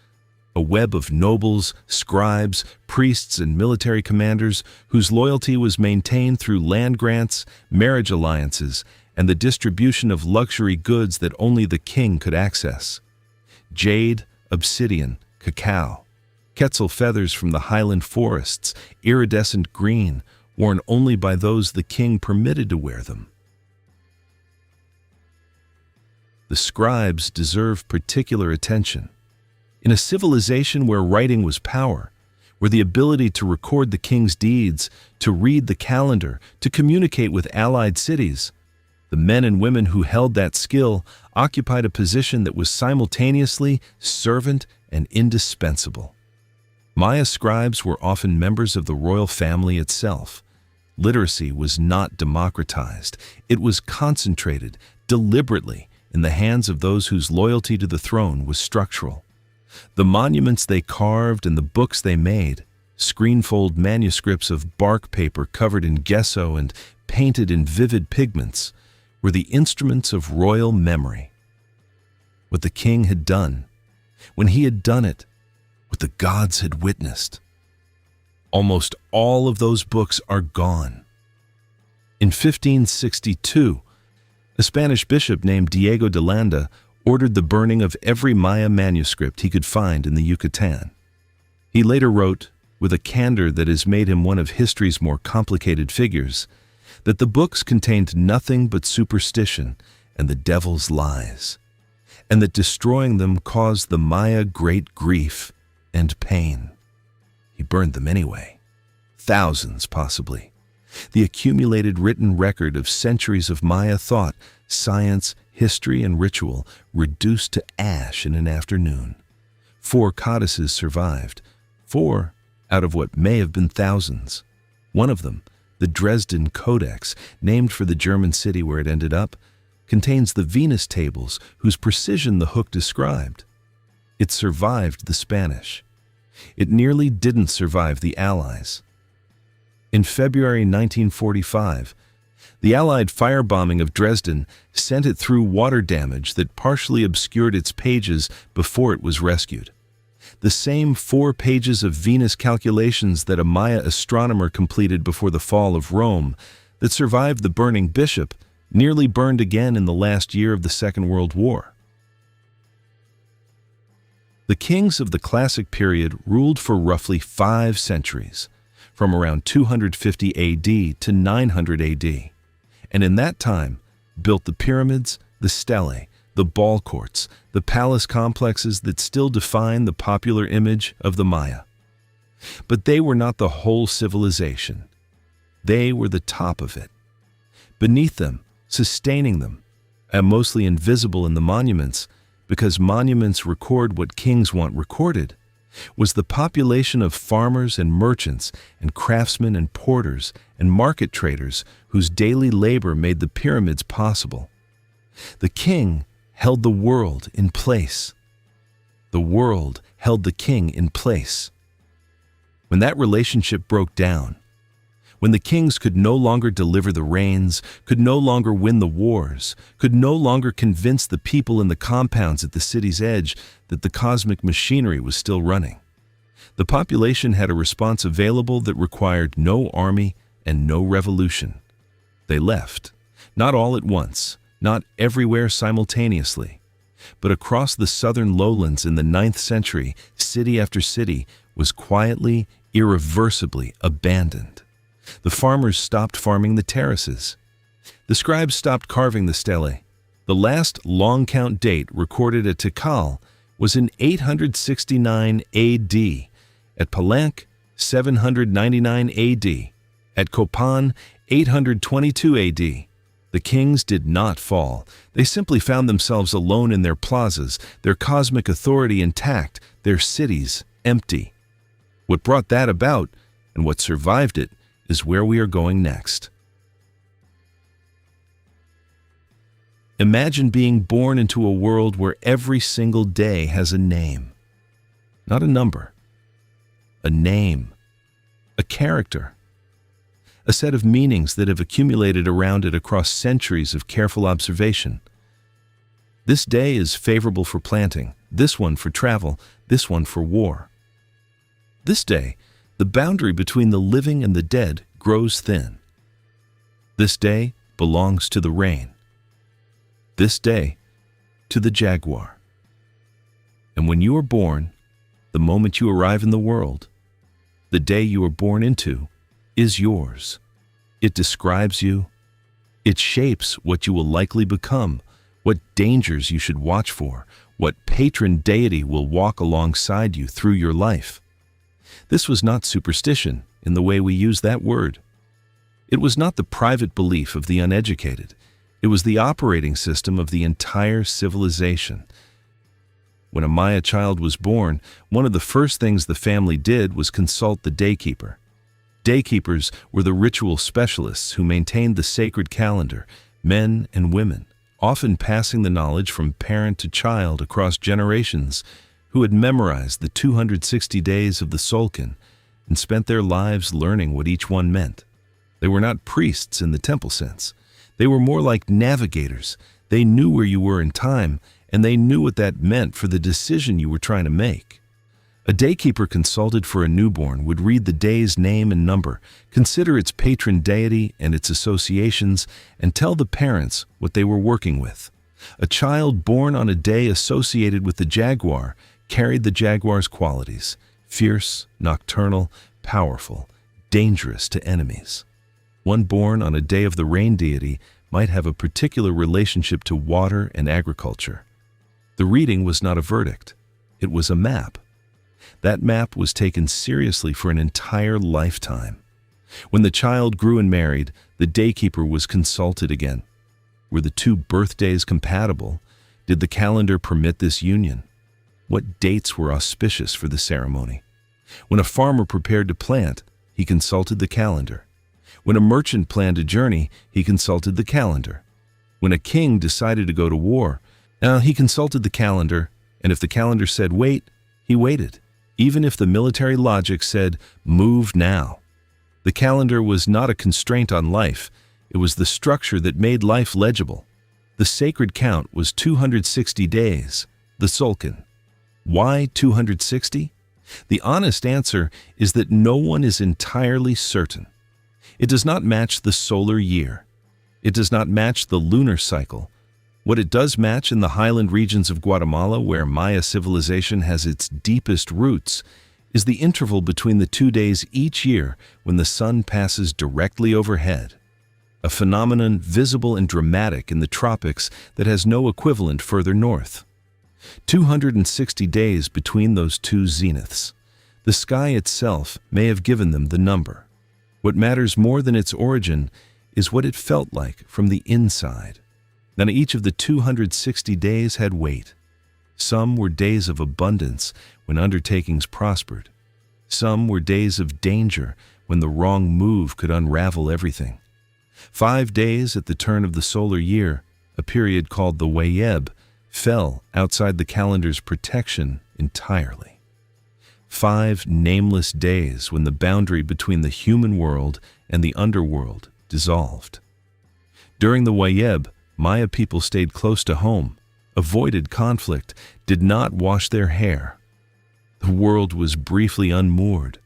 a web of nobles, scribes, priests, and military commanders whose loyalty was maintained through land grants, marriage alliances, and the distribution of luxury goods that only the king could access. Jade, obsidian, cacao, Quetzal feathers from the highland forests, iridescent green, worn only by those the king permitted to wear them. The scribes deserve particular attention. In a civilization where writing was power, were the ability to record the king's deeds, to read the calendar, to communicate with allied cities. The men and women who held that skill occupied a position that was simultaneously servant and indispensable. Maya scribes were often members of the royal family itself. Literacy was not democratized. It was concentrated deliberately in the hands of those whose loyalty to the throne was structural. The monuments they carved and the books they made, screenfold manuscripts of bark paper covered in gesso and painted in vivid pigments, were the instruments of royal memory. What the king had done, when he had done it, what the gods had witnessed. Almost all of those books are gone. In 1562, a Spanish bishop named Diego de Landa ordered the burning of every Maya manuscript he could find in the Yucatan. He later wrote, with a candor that has made him one of history's more complicated figures, that the books contained nothing but superstition and the devil's lies, and that destroying them caused the Maya great grief and pain. He burned them anyway. Thousands, possibly. The accumulated written record of centuries of Maya thought, science, history, and ritual reduced to ash in an afternoon. 4 codices survived, 4 out of what may have been thousands. One of them, the Dresden Codex, named for the German city where it ended up, contains the Venus tables whose precision the hook described. It survived the Spanish. It nearly didn't survive the Allies. In February 1945, the Allied firebombing of Dresden sent it through water damage that partially obscured its pages before it was rescued. The same 4 pages of Venus calculations that a Maya astronomer completed before the fall of Rome that survived the burning bishop nearly burned again in the last year of the Second World War. The kings of the classic period ruled for roughly 5 centuries, from around 250 AD to 900 AD, and in that time built the pyramids, the stelae, the ball courts, the palace complexes that still define the popular image of the Maya. But they were not the whole civilization. They were the top of it. Beneath them, sustaining them, and mostly invisible in the monuments, because monuments record what kings want recorded, was the population of farmers and merchants and craftsmen and porters and market traders whose daily labor made the pyramids possible. The king held the world in place. The world held the king in place. When that relationship broke down, when the kings could no longer deliver the rains, could no longer win the wars, could no longer convince the people in the compounds at the city's edge that the cosmic machinery was still running, the population had a response available that required no army and no revolution. They left, not all at once, not everywhere simultaneously, but across the southern lowlands in the 9th century, city after city was quietly, irreversibly abandoned. The farmers stopped farming the terraces. The scribes stopped carving the stelae. The last long count date recorded at Tikal was in 869 AD, at Palenque 799 AD, at Copan 822 AD. The kings did not fall. They simply found themselves alone in their plazas, their cosmic authority intact, their cities empty. What brought that about, and what survived it, is where we are going next. Imagine being born into a world where every single day has a name. Not a number. A name. A character. A set of meanings that have accumulated around it across centuries of careful observation. This day is favorable for planting, this one for travel, this one for war. This day, the boundary between the living and the dead grows thin. This day belongs to the rain. This day to the jaguar. And when you are born, the moment you arrive in the world, the day you are born into, is yours. It describes you. It shapes what you will likely become, what dangers you should watch for, what patron deity will walk alongside you through your life. This was not superstition in the way we use that word. It was not the private belief of the uneducated. It was the operating system of the entire civilization. When a Maya child was born, one of the first things the family did was consult the daykeeper. Daykeepers were the ritual specialists who maintained the sacred calendar, men and women, often passing the knowledge from parent to child across generations, who had memorized the 260 days of the Tzolk'in and spent their lives learning what each one meant. They were not priests in the temple sense. They were more like navigators. They knew where you were in time, and they knew what that meant for the decision you were trying to make. A daykeeper consulted for a newborn would read the day's name and number, consider its patron deity and its associations, and tell the parents what they were working with. A child born on a day associated with the jaguar carried the jaguar's qualities: fierce, nocturnal, powerful, dangerous to enemies. One born on a day of the rain deity might have a particular relationship to water and agriculture. The reading was not a verdict. It was a map. That map was taken seriously for an entire lifetime. When the child grew and married, the daykeeper was consulted again. Were the two birthdays compatible? Did the calendar permit this union? What dates were auspicious for the ceremony? When a farmer prepared to plant, he consulted the calendar. When a merchant planned a journey, he consulted the calendar. When a king decided to go to war, he consulted the calendar, and if the calendar said wait, he waited, even if the military logic said move now. The calendar was not a constraint on life. It was the structure that made life legible. The sacred count was 260 days, the Tzolk'in. Why 260? The honest answer is that no one is entirely certain. It does not match the solar year. It does not match the lunar cycle. What it does match in the highland regions of Guatemala, where Maya civilization has its deepest roots, is the interval between the 2 days each year when the sun passes directly overhead. A phenomenon visible and dramatic in the tropics that has no equivalent further north. 260 days between those two zeniths. The sky itself may have given them the number. What matters more than its origin is what it felt like from the inside. Now each of the 260 days had weight. Some were days of abundance when undertakings prospered. Some were days of danger when the wrong move could unravel everything. 5 days at the turn of the solar year, a period called the Wayeb, fell outside the calendar's protection entirely. 5 nameless days when the boundary between the human world and the underworld dissolved. During the Wayeb, Maya people stayed close to home, avoided conflict, did not wash their hair. The world was briefly unmoored,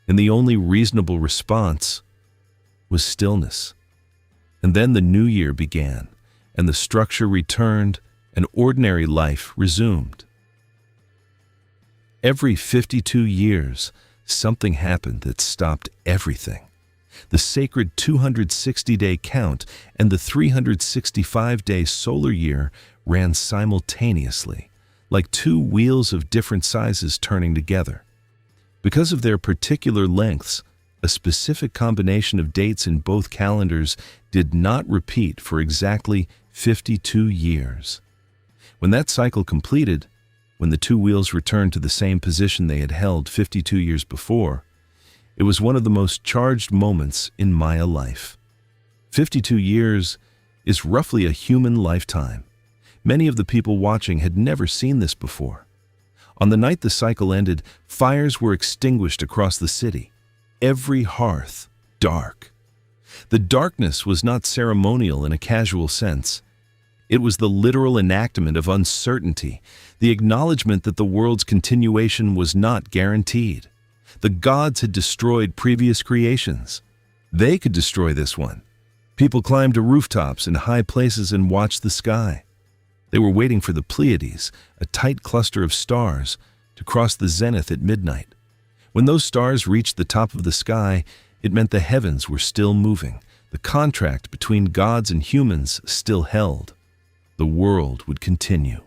and the only reasonable response was stillness. And then the new year began, and the structure returned, and ordinary life resumed. Every 52 years, something happened that stopped everything. The sacred 260-day count and the 365-day solar year ran simultaneously, like two wheels of different sizes turning together. Because of their particular lengths, a specific combination of dates in both calendars did not repeat for exactly 52 years. When that cycle completed, when the two wheels returned to the same position they had held 52 years before, it was one of the most charged moments in Maya life. 52 years is roughly a human lifetime. Many of the people watching had never seen this before. On the night the cycle ended, fires were extinguished across the city. Every hearth dark. The darkness was not ceremonial in a casual sense. It was the literal enactment of uncertainty, the acknowledgement that the world's continuation was not guaranteed. The gods had destroyed previous creations. They could destroy this one. People climbed to rooftops and high places and watched the sky. They were waiting for the Pleiades, a tight cluster of stars, to cross the zenith at midnight. When those stars reached the top of the sky, it meant the heavens were still moving. The contract between gods and humans still held. The world would continue.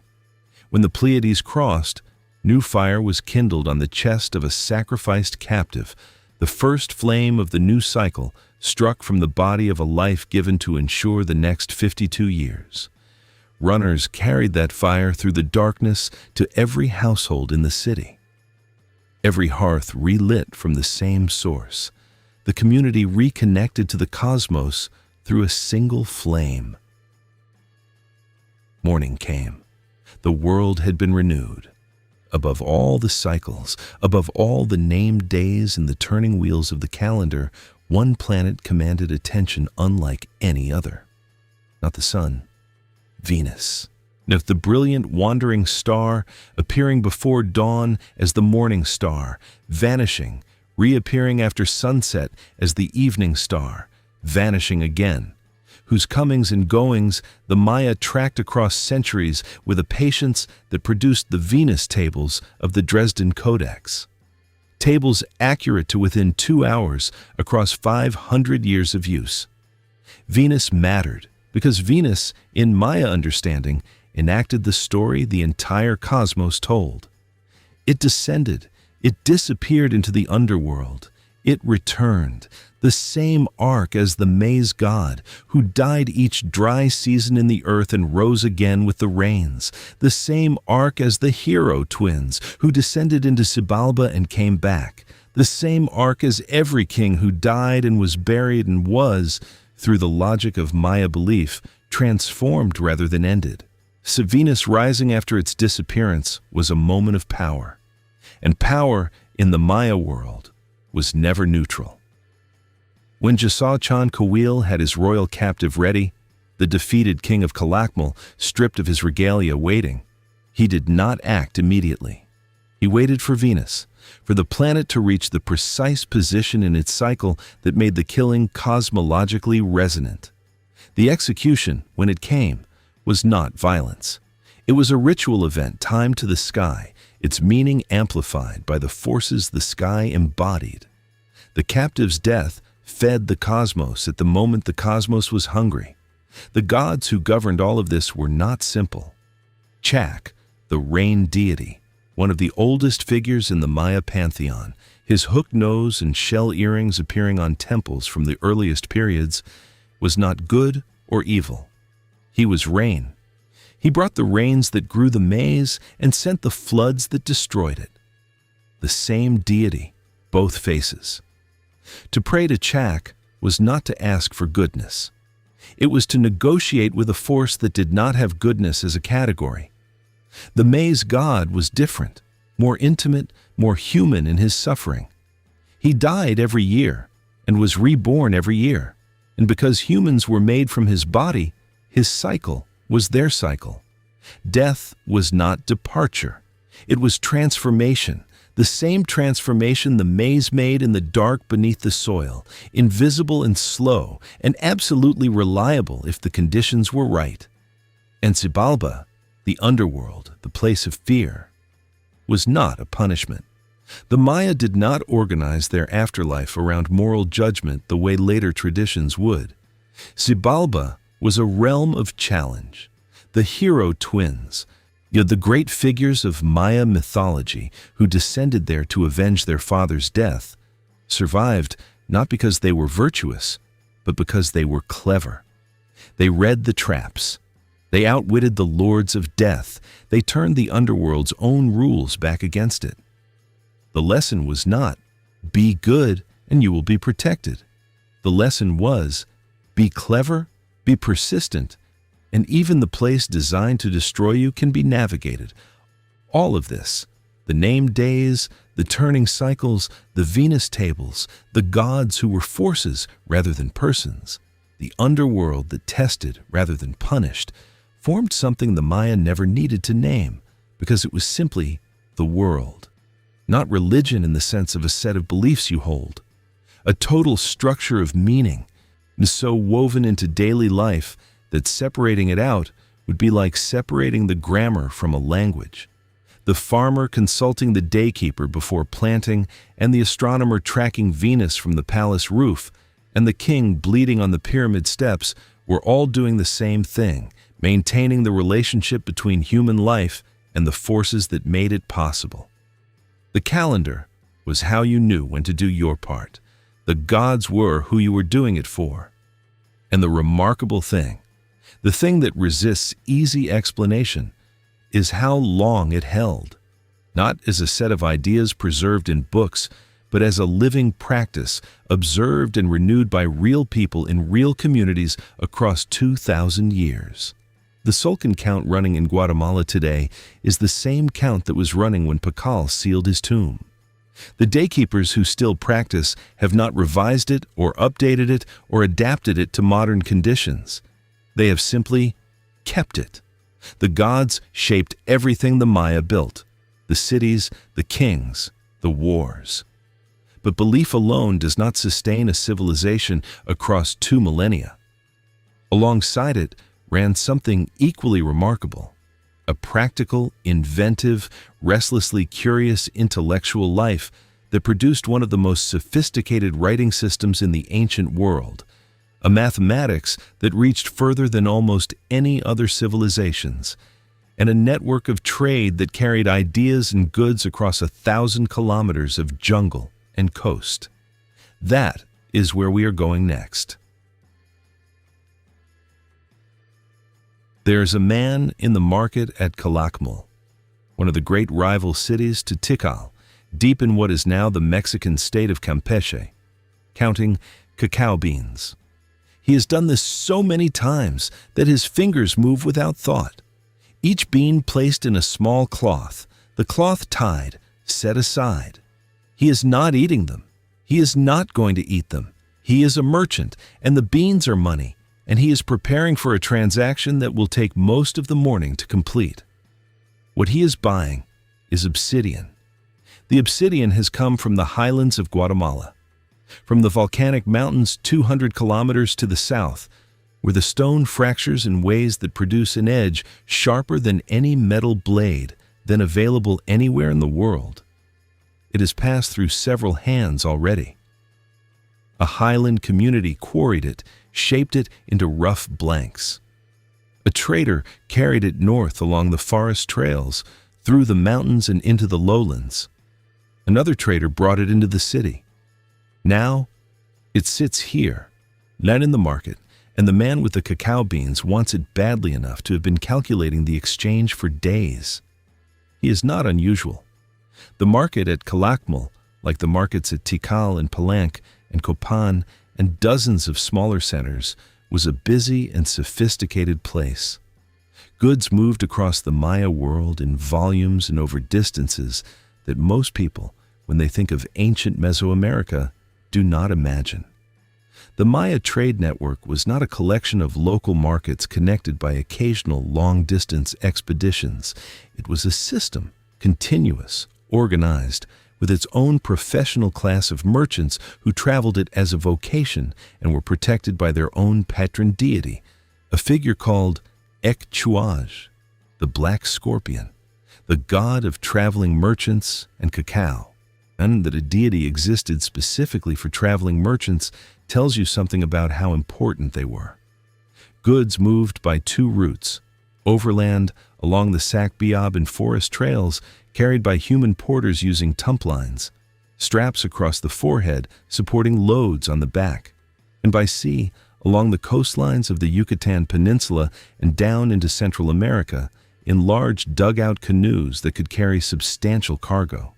When the Pleiades crossed, New fire was kindled on the chest of a sacrificed captive, the first flame of the new cycle struck from the body of a life given to ensure the next 52 years. Runners carried that fire through the darkness to every household in the city. Every hearth relit from the same source, the community reconnected to the cosmos through a single flame. Morning came. The world had been renewed. Above all the cycles, above all the named days and the turning wheels of the calendar, one planet commanded attention unlike any other. Not the sun, Venus. Not the brilliant wandering star, appearing before dawn as the morning star, vanishing, reappearing after sunset as the evening star, vanishing again, whose comings and goings the Maya tracked across centuries with a patience that produced the Venus tables of the Dresden Codex. Tables accurate to within 2 hours across 500 years of use. Venus mattered because Venus, in Maya understanding, enacted the story the entire cosmos told. It descended, it disappeared into the underworld, it returned, the same arc as the maize god, who died each dry season in the earth and rose again with the rains, the same arc as the hero twins, who descended into Xibalba and came back, the same arc as every king who died and was buried and was, through the logic of Maya belief, transformed rather than ended. So Venus rising after its disappearance was a moment of power, and power in the Maya world was never neutral. When Jasau-Chan Kawil had his royal captive ready, the defeated king of Calakmul, stripped of his regalia, waiting, he did not act immediately. He waited for Venus, for the planet to reach the precise position in its cycle that made the killing cosmologically resonant. The execution, when it came, was not violence. It was a ritual event timed to the sky, its meaning amplified by the forces the sky embodied. The captive's death fed the cosmos at the moment the cosmos was hungry. The gods who governed all of this were not simple. Chak, the rain deity, one of the oldest figures in the Maya pantheon, his hooked nose and shell earrings appearing on temples from the earliest periods, was not good or evil. He was rain. He brought the rains that grew the maize and sent the floods that destroyed it. The same deity, both faces. To pray to Chak was not to ask for goodness. It was to negotiate with a force that did not have goodness as a category. The maize god was different, more intimate, more human in his suffering. He died every year and was reborn every year, and because humans were made from his body, his cycle was their cycle. Death was not departure. It was transformation, the same transformation the maize made in the dark beneath the soil, invisible and slow, and absolutely reliable if the conditions were right. And Xibalba, the underworld, the place of fear, was not a punishment. The Maya did not organize their afterlife around moral judgment the way later traditions would. Xibalba was a realm of challenge. The hero twins, the great figures of Maya mythology who descended there to avenge their father's death, survived not because they were virtuous, but because they were clever. They read the traps. They outwitted the lords of death. They turned the underworld's own rules back against it. The lesson was not, be good and you will be protected. The lesson was, be clever, be persistent, and even the place designed to destroy you can be navigated. All of this, the named days, the turning cycles, the Venus tables, the gods who were forces rather than persons, the underworld that tested rather than punished, formed something the Maya never needed to name because it was simply the world. Not religion in the sense of a set of beliefs you hold, a total structure of meaning, so woven into daily life that separating it out would be like separating the grammar from a language. The farmer consulting the daykeeper before planting, and the astronomer tracking Venus from the palace roof, and the king bleeding on the pyramid steps were all doing the same thing, maintaining the relationship between human life and the forces that made it possible. The calendar was how you knew when to do your part. The gods were who you were doing it for. And the remarkable thing, the thing that resists easy explanation, is how long it held. Not as a set of ideas preserved in books, but as a living practice observed and renewed by real people in real communities across 2,000 years. The Tzolk'in count running in Guatemala today is the same count that was running when Tikal sealed his tomb. The daykeepers who still practice have not revised it or updated it or adapted it to modern conditions. They have simply kept it. The gods shaped everything the Maya built: the cities, the kings, the wars. But belief alone does not sustain a civilization across 2 millennia. Alongside it ran something equally remarkable: a practical, inventive, restlessly curious intellectual life that produced one of the most sophisticated writing systems in the ancient world, a mathematics that reached further than almost any other civilizations, and a network of trade that carried ideas and goods across 1,000 kilometers of jungle and coast. That is where we are going next. There is a man in the market at Calakmul, one of the great rival cities to Tikal, deep in what is now the Mexican state of Campeche, counting cacao beans. He has done this so many times that his fingers move without thought. Each bean placed in a small cloth, the cloth tied, set aside. He is not eating them. He is not going to eat them. He is a merchant, and the beans are money, and he is preparing for a transaction that will take most of the morning to complete. What he is buying is obsidian. The obsidian has come from the highlands of Guatemala, from the volcanic mountains 200 kilometers to the south, where the stone fractures in ways that produce an edge sharper than any metal blade then available anywhere in the world. It has passed through several hands already. A highland community quarried it, shaped it into rough blanks. A trader carried it north along the forest trails, through the mountains and into the lowlands. Another trader brought it into the city. Now, it sits here, not in the market, and the man with the cacao beans wants it badly enough to have been calculating the exchange for days. He is not unusual. The market at Calakmul, like the markets at Tikal and Palenque and Copan and dozens of smaller centers, was a busy and sophisticated place. Goods moved across the Maya world in volumes and over distances that most people, when they think of ancient Mesoamerica, do not imagine. The Maya trade network was not a collection of local markets connected by occasional long-distance expeditions. It was a system, continuous, organized, with its own professional class of merchants who traveled it as a vocation and were protected by their own patron deity, a figure called Ek Chuaj, the Black Scorpion, the god of traveling merchants and cacao. And that a deity existed specifically for traveling merchants tells you something about how important they were. Goods moved by two routes: overland along the Sac-Biab and forest trails carried by human porters using tump lines, straps across the forehead supporting loads on the back, and by sea along the coastlines of the Yucatan Peninsula and down into Central America in large dugout canoes that could carry substantial cargo.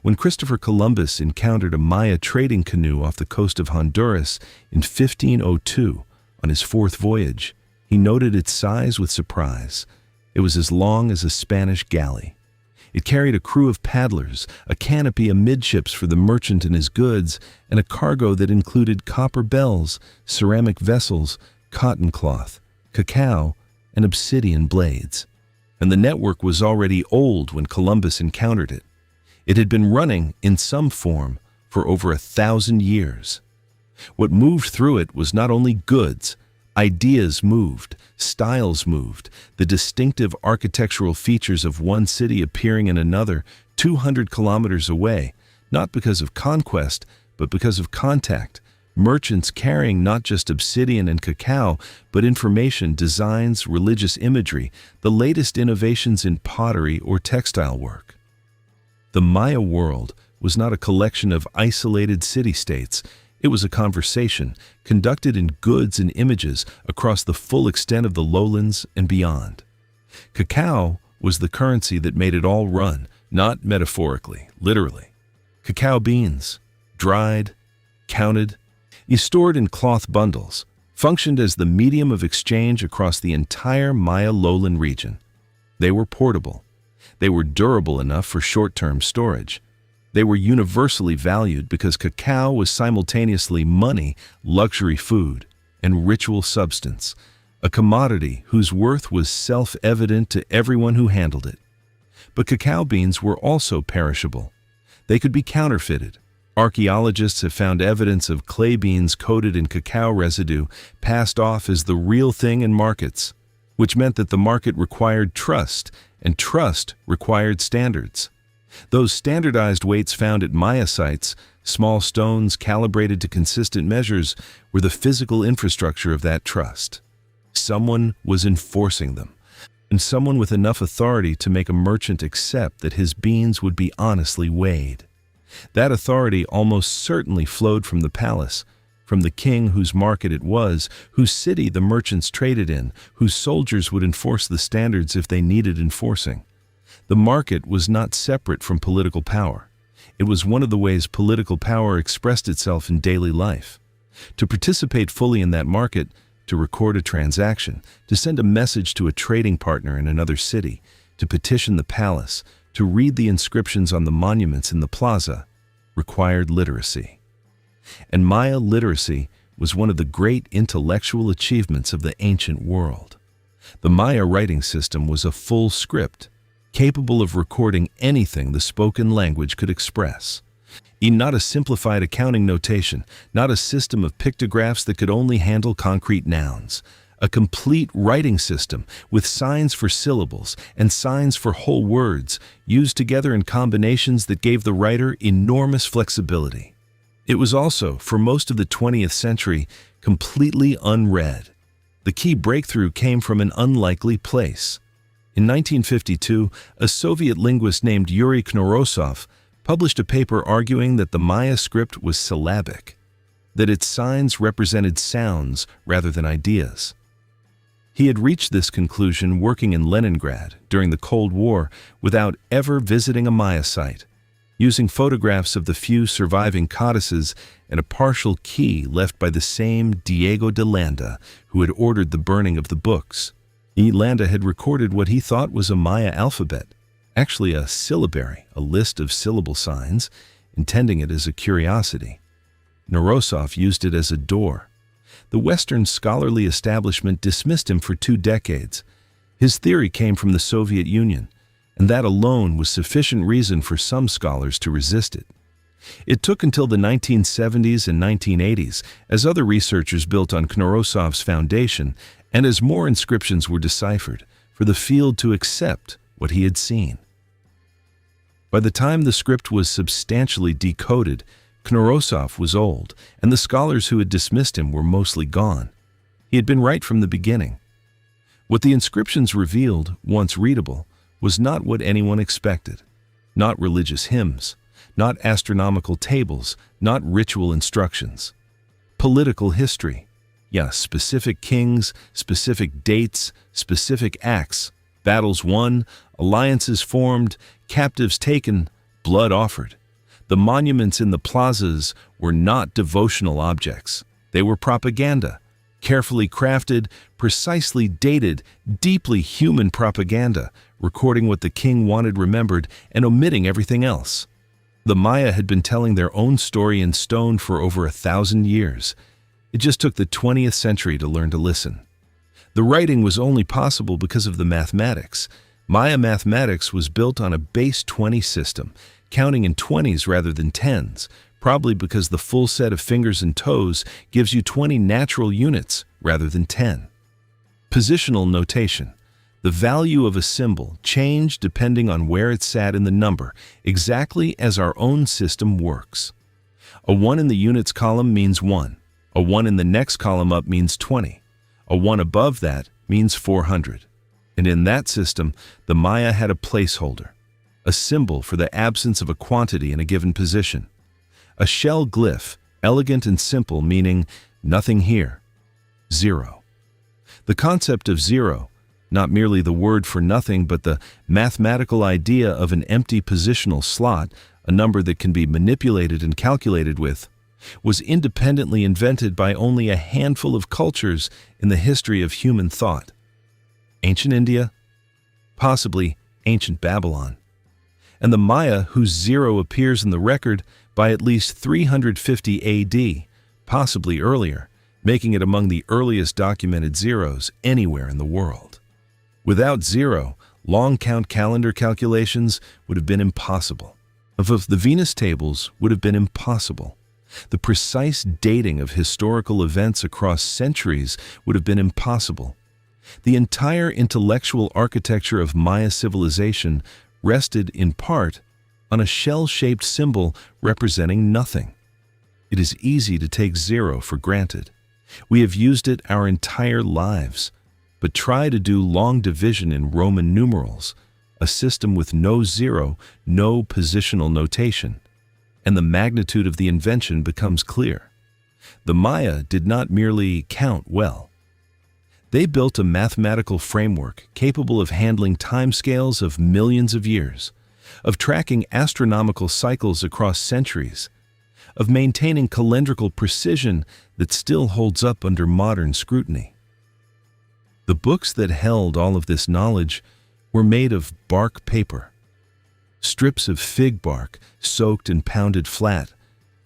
When Christopher Columbus encountered a Maya trading canoe off the coast of Honduras in 1502 on his fourth voyage, he noted its size with surprise. It was as long as a Spanish galley. It carried a crew of paddlers, a canopy amidships for the merchant and his goods, and a cargo that included copper bells, ceramic vessels, cotton cloth, cacao, and obsidian blades. And the network was already old when Columbus encountered it. It had been running, in some form, for over 1,000 years. What moved through it was not only goods. Ideas moved, styles moved, the distinctive architectural features of one city appearing in another 200 kilometers away, not because of conquest, but because of contact, merchants carrying not just obsidian and cacao, but information, designs, religious imagery, the latest innovations in pottery or textile work. The Maya world was not a collection of isolated city-states. It was a conversation conducted in goods and images across the full extent of the lowlands and beyond. Cacao was the currency that made it all run, not metaphorically, literally. Cacao beans, dried, counted, stored in cloth bundles, functioned as the medium of exchange across the entire Maya lowland region. They were portable. They were durable enough for short-term storage. They were universally valued because cacao was simultaneously money, luxury food, and ritual substance, a commodity whose worth was self-evident to everyone who handled it. But cacao beans were also perishable. They could be counterfeited. Archaeologists have found evidence of clay beans coated in cacao residue passed off as the real thing in markets, which meant that the market required trust, and trust required standards. Those standardized weights found at Maya sites, small stones calibrated to consistent measures, were the physical infrastructure of that trust. Someone was enforcing them, and someone with enough authority to make a merchant accept that his beans would be honestly weighed. That authority almost certainly flowed from the palace, from the king whose market it was, whose city the merchants traded in, whose soldiers would enforce the standards if they needed enforcing. The market was not separate from political power. It was one of the ways political power expressed itself in daily life. To participate fully in that market, to record a transaction, to send a message to a trading partner in another city, to petition the palace, to read the inscriptions on the monuments in the plaza, required literacy. And Maya literacy was one of the great intellectual achievements of the ancient world. The Maya writing system was a full script, capable of recording anything the spoken language could express. Not a simplified accounting notation, not a system of pictographs that could only handle concrete nouns. A complete writing system with signs for syllables and signs for whole words used together in combinations that gave the writer enormous flexibility. It was also, for most of the 20th century, completely unread. The key breakthrough came from an unlikely place. In 1952, a Soviet linguist named Yuri Knorosov published a paper arguing that the Maya script was syllabic, that its signs represented sounds rather than ideas. He had reached this conclusion working in Leningrad during the Cold War without ever visiting a Maya site, using photographs of the few surviving codices and a partial key left by the same Diego de Landa who had ordered the burning of the books. Landa had recorded what he thought was a Maya alphabet, actually a syllabary, a list of syllable signs, intending it as a curiosity. Knorosov used it as a door. The Western scholarly establishment dismissed him for 2 decades. His theory came from the Soviet Union, and that alone was sufficient reason for some scholars to resist it. It took until the 1970s and 1980s, as other researchers built on Knorosov's foundation, and as more inscriptions were deciphered, for the field to accept what he had seen. By the time the script was substantially decoded, Knorosov was old, and the scholars who had dismissed him were mostly gone. He had been right from the beginning. What the inscriptions revealed, once readable, was not what anyone expected. Not religious hymns, not astronomical tables, not ritual instructions. Political history. Yes, specific kings, specific dates, specific acts, battles won, alliances formed, captives taken, blood offered. The monuments in the plazas were not devotional objects. They were propaganda, carefully crafted, precisely dated, deeply human propaganda, recording what the king wanted remembered and omitting everything else. The Maya had been telling their own story in stone for over 1,000 years. It just took the 20th century to learn to listen. The writing was only possible because of the mathematics. Maya mathematics was built on a base 20 system, counting in 20s rather than 10s, probably because the full set of fingers and toes gives you 20 natural units rather than 10. Positional notation. The value of a symbol changed depending on where it sat in the number, exactly as our own system works. A 1 in the units column means 1. A 1 in the next column up means 20. A 1 above that means 400. And in that system, the Maya had a placeholder, a symbol for the absence of a quantity in a given position. A shell glyph, elegant and simple, meaning nothing here, 0. The concept of 0, not merely the word for nothing, but the mathematical idea of an empty positional slot, a number that can be manipulated and calculated with, was independently invented by only a handful of cultures in the history of human thought. Ancient India, possibly ancient Babylon, and the Maya, whose 0 appears in the record by at least 350 AD, possibly earlier, making it among the earliest documented zeros anywhere in the world. Without 0, long count calendar calculations would have been impossible. Of the Venus tables would have been impossible. The precise dating of historical events across centuries would have been impossible. The entire intellectual architecture of Maya civilization rested, in part, on a shell-shaped symbol representing nothing. It is easy to take 0 for granted. We have used it our entire lives. But try to do long division in Roman numerals, a system with no 0, no positional notation, and the magnitude of the invention becomes clear. The Maya did not merely count well. They built a mathematical framework capable of handling timescales of millions of years, of tracking astronomical cycles across centuries, of maintaining calendrical precision that still holds up under modern scrutiny. The books that held all of this knowledge were made of bark paper, strips of fig bark soaked and pounded flat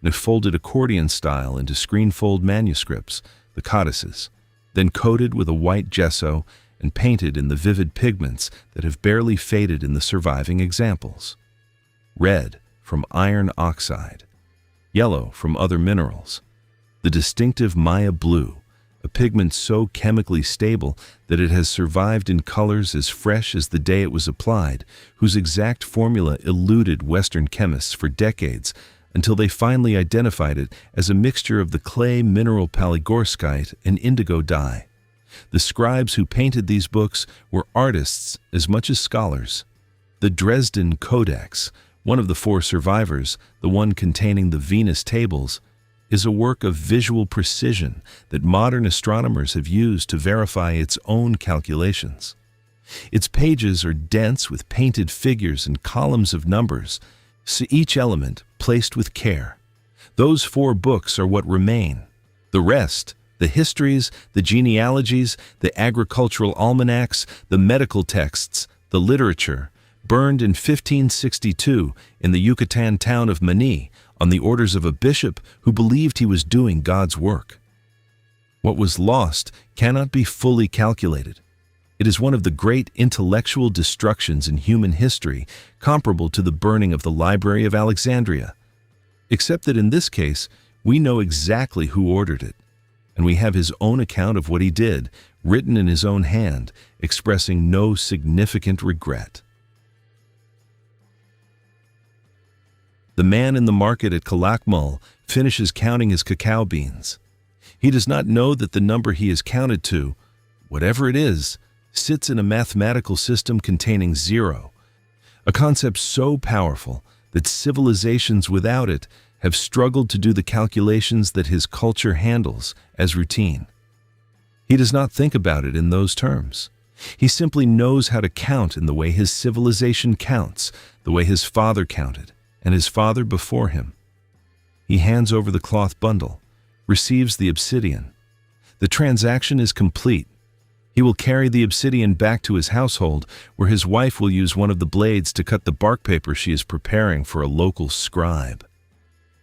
and folded accordion style into screenfold manuscripts, the codices, then coated with a white gesso and painted in the vivid pigments that have barely faded in the surviving examples. Red from iron oxide, yellow from other minerals, the distinctive Maya blue, a pigment so chemically stable that it has survived in colors as fresh as the day it was applied, whose exact formula eluded Western chemists for decades until they finally identified it as a mixture of the clay mineral palygorskite and indigo dye. The scribes who painted these books were artists as much as scholars. The Dresden Codex, one of the 4 survivors, the one containing the Venus tables, is a work of visual precision that modern astronomers have used to verify its own calculations. Its pages are dense with painted figures and columns of numbers, so each element placed with care. Those 4 books are what remain. The rest, the histories, the genealogies, the agricultural almanacs, the medical texts, the literature, burned in 1562 in the Yucatan town of Mani on the orders of a bishop who believed he was doing God's work. What was lost cannot be fully calculated. It is one of the great intellectual destructions in human history, comparable to the burning of the Library of Alexandria. Except that in this case, we know exactly who ordered it, and we have his own account of what he did, written in his own hand, expressing no significant regret. The man in the market at Calakmul finishes counting his cacao beans. He does not know that the number he has counted to, whatever it is, sits in a mathematical system containing 0, a concept so powerful that civilizations without it have struggled to do the calculations that his culture handles as routine. He does not think about it in those terms. He simply knows how to count in the way his civilization counts, the way his father counted, and his father before him. He hands over the cloth bundle, receives the obsidian. The transaction is complete. He will carry the obsidian back to his household, where his wife will use one of the blades to cut the bark paper she is preparing for a local scribe.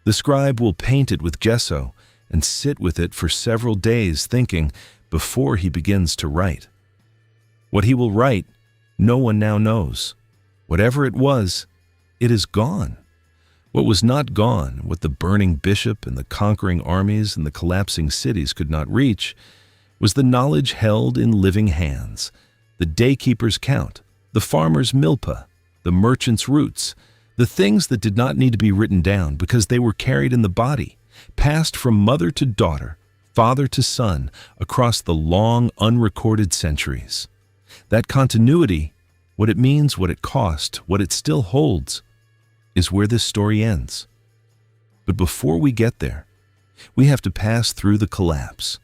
The scribe will paint it with gesso and sit with it for several days thinking before he begins to write. What he will write, no one now knows. Whatever it was, it is gone. What was not gone, what the burning bishop and the conquering armies and the collapsing cities could not reach, was the knowledge held in living hands, the daykeeper's count, the farmer's milpa, the merchant's roots, the things that did not need to be written down because they were carried in the body, passed from mother to daughter, father to son, across the long, unrecorded centuries. That continuity, what it means, what it cost, what it still holds, is where this story ends. But before we get there, we have to pass through the collapse.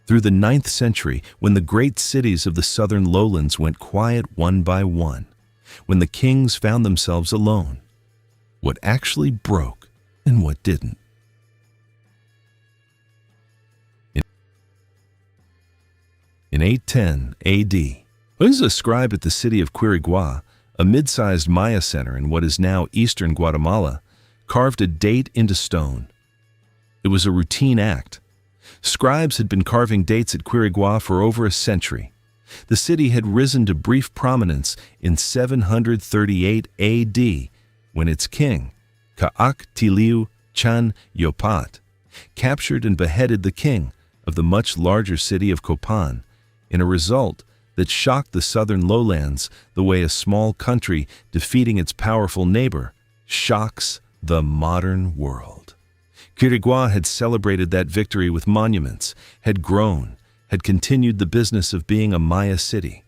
Through the 9th century, when the great cities of the southern lowlands went quiet one by one, when the kings found themselves alone, what actually broke and what didn't. In 810 AD, a scribe at the city of Quirigua, a mid-sized Maya center in what is now eastern Guatemala, carved a date into stone. It was a routine act. Scribes had been carving dates at Quirigua for over a century. The city had risen to brief prominence in 738 AD when its king, Kaak Tiliu Chan Yopat, captured and beheaded the king of the much larger city of Copan, in a result that shocked the southern lowlands the way a small country defeating its powerful neighbor shocks the modern world. Quirigua had celebrated that victory with monuments, had grown, had continued the business of being a Maya city.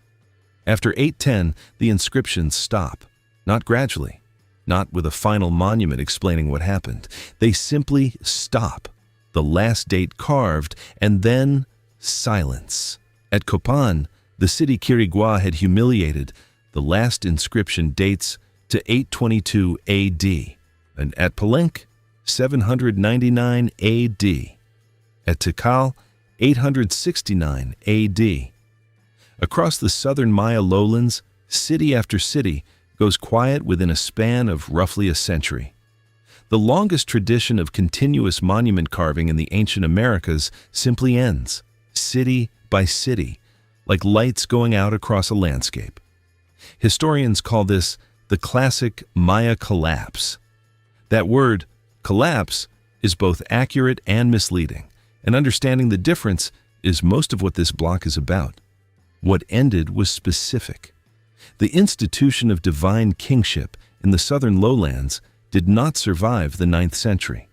After 810, the inscriptions stop, not gradually, not with a final monument explaining what happened. They simply stop, the last date carved, and then silence. At Copan, the city Quirigua had humiliated. The last inscription dates to 822 AD, and at Palenque, 799 AD. At Tikal, 869 AD. Across the southern Maya lowlands, city after city goes quiet within a span of roughly a century. The longest tradition of continuous monument carving in the ancient Americas simply ends, city by city, like lights going out across a landscape. Historians call this the classic Maya collapse. That word, collapse, is both accurate and misleading, and understanding the difference is most of what this block is about. What ended was specific. The institution of divine kingship in the southern lowlands did not survive the 9th century.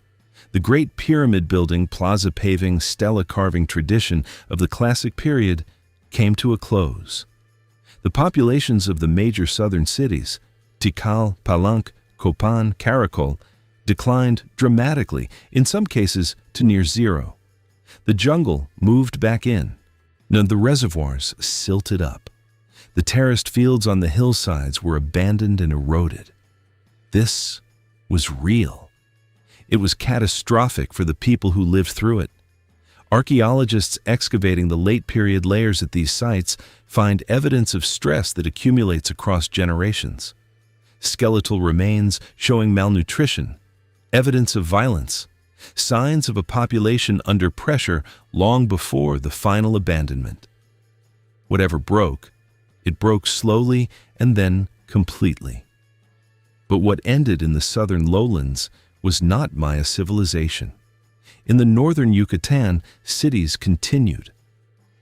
The Great Pyramid building, plaza paving, stela carving tradition of the classic period came to a close. The populations of the major southern cities, Tikal, Palenque, Copan, Caracol, declined dramatically, in some cases to near zero. The jungle moved back in. The reservoirs silted up. The terraced fields on the hillsides were abandoned and eroded. This was real. It was catastrophic for the people who lived through it. Archaeologists excavating the late-period layers at these sites find evidence of stress that accumulates across generations. Skeletal remains showing malnutrition, evidence of violence, signs of a population under pressure long before the final abandonment. Whatever broke, it broke slowly and then completely. But what ended in the southern lowlands was not Maya civilization. In the northern Yucatan, cities continued.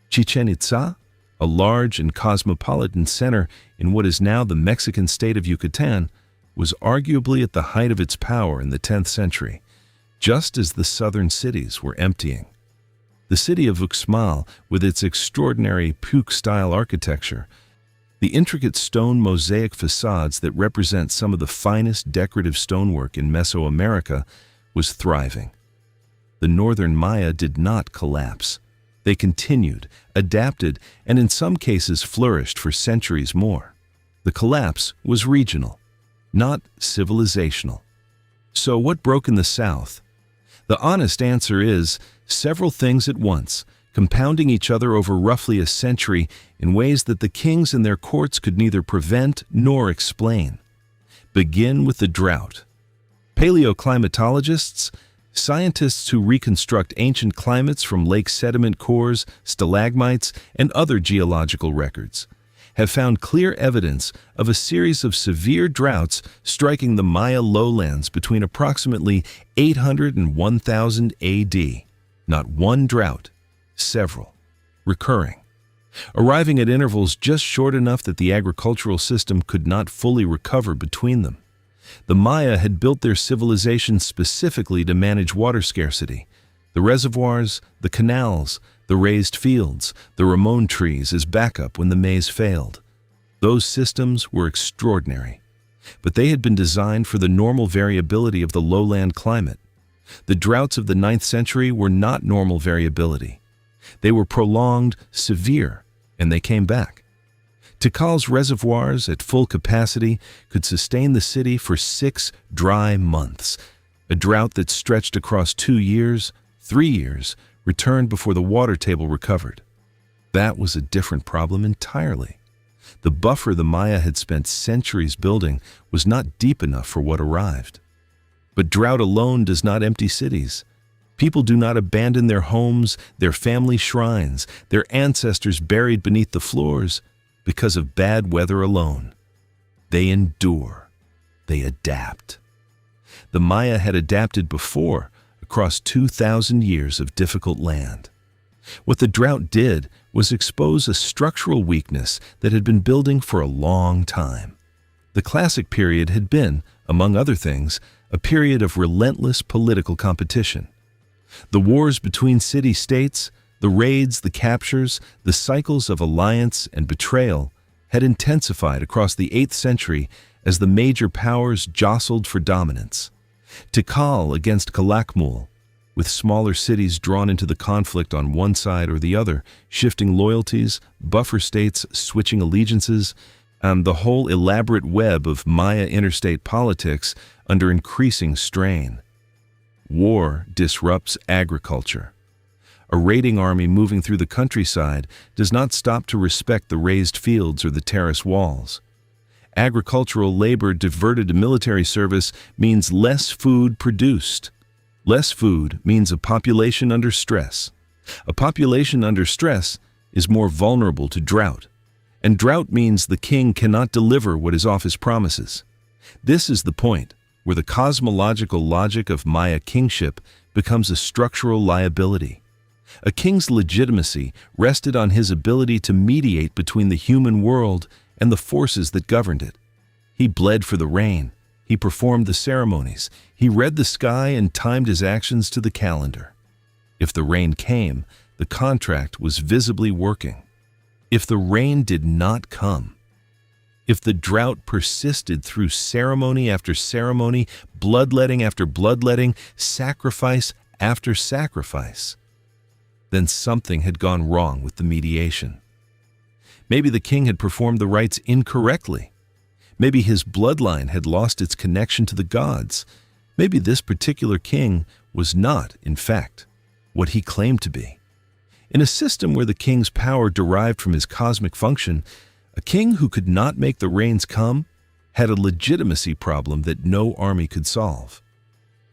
Chichen Itza, a large and cosmopolitan center in what is now the Mexican state of Yucatan, was arguably at the height of its power in the 10th century, just as the southern cities were emptying. The city of Uxmal, with its extraordinary Puuc-style architecture, the intricate stone mosaic facades that represent some of the finest decorative stonework in Mesoamerica, was thriving. The northern Maya did not collapse. They continued, adapted, and in some cases flourished for centuries more. The collapse was regional, not civilizational. So what broke in the south? The honest answer is several things at once, compounding each other over roughly a century in ways that the kings and their courts could neither prevent nor explain. Begin with the drought. Paleoclimatologists, scientists who reconstruct ancient climates from lake sediment cores, stalagmites, and other geological records, have found clear evidence of a series of severe droughts striking the Maya lowlands between approximately 800 and 1000 AD. Not one drought, several, recurring, arriving at intervals just short enough that the agricultural system could not fully recover between them. The Maya had built their civilization specifically to manage water scarcity, The reservoirs, the canals, the raised fields, the Ramon trees as backup when the maize failed. Those systems were extraordinary, but they had been designed for the normal variability of the lowland climate. The droughts of the 9th century were not normal variability. They were prolonged, severe, and they came back. Tikal's reservoirs at full capacity could sustain the city for 6 dry months. A drought that stretched across 2 years, 3 years, returned before the water table recovered. That was a different problem entirely. The buffer the Maya had spent centuries building was not deep enough for what arrived. But drought alone does not empty cities. People do not abandon their homes, their family shrines, their ancestors buried beneath the floors because of bad weather alone. They endure. They adapt. The Maya had adapted before, across 2,000 years of difficult land. What the drought did was expose a structural weakness that had been building for a long time. The Classic period had been, among other things, a period of relentless political competition. The wars between city-states, the raids, the captures, the cycles of alliance and betrayal had intensified across the 8th century as the major powers jostled for dominance. Tikal against Calakmul, with smaller cities drawn into the conflict on one side or the other, shifting loyalties, buffer states switching allegiances, and the whole elaborate web of Maya interstate politics under increasing strain. War disrupts agriculture. A raiding army moving through the countryside does not stop to respect the raised fields or the terrace walls. Agricultural labor diverted to military service means less food produced. Less food means a population under stress. A population under stress is more vulnerable to drought. And drought means the king cannot deliver what is off his promises. This is the point where the cosmological logic of Maya kingship becomes a structural liability. A king's legitimacy rested on his ability to mediate between the human world and the forces that governed it. He bled for the rain. He performed the ceremonies. He read the sky and timed his actions to the calendar. If the rain came, the contract was visibly working. If the rain did not come, if the drought persisted through ceremony after ceremony, bloodletting after bloodletting, sacrifice after sacrifice, then something had gone wrong with the mediation. Maybe the king had performed the rites incorrectly. Maybe his bloodline had lost its connection to the gods. Maybe this particular king was not, in fact, what he claimed to be. In a system where the king's power derived from his cosmic function, a king who could not make the rains come had a legitimacy problem that no army could solve.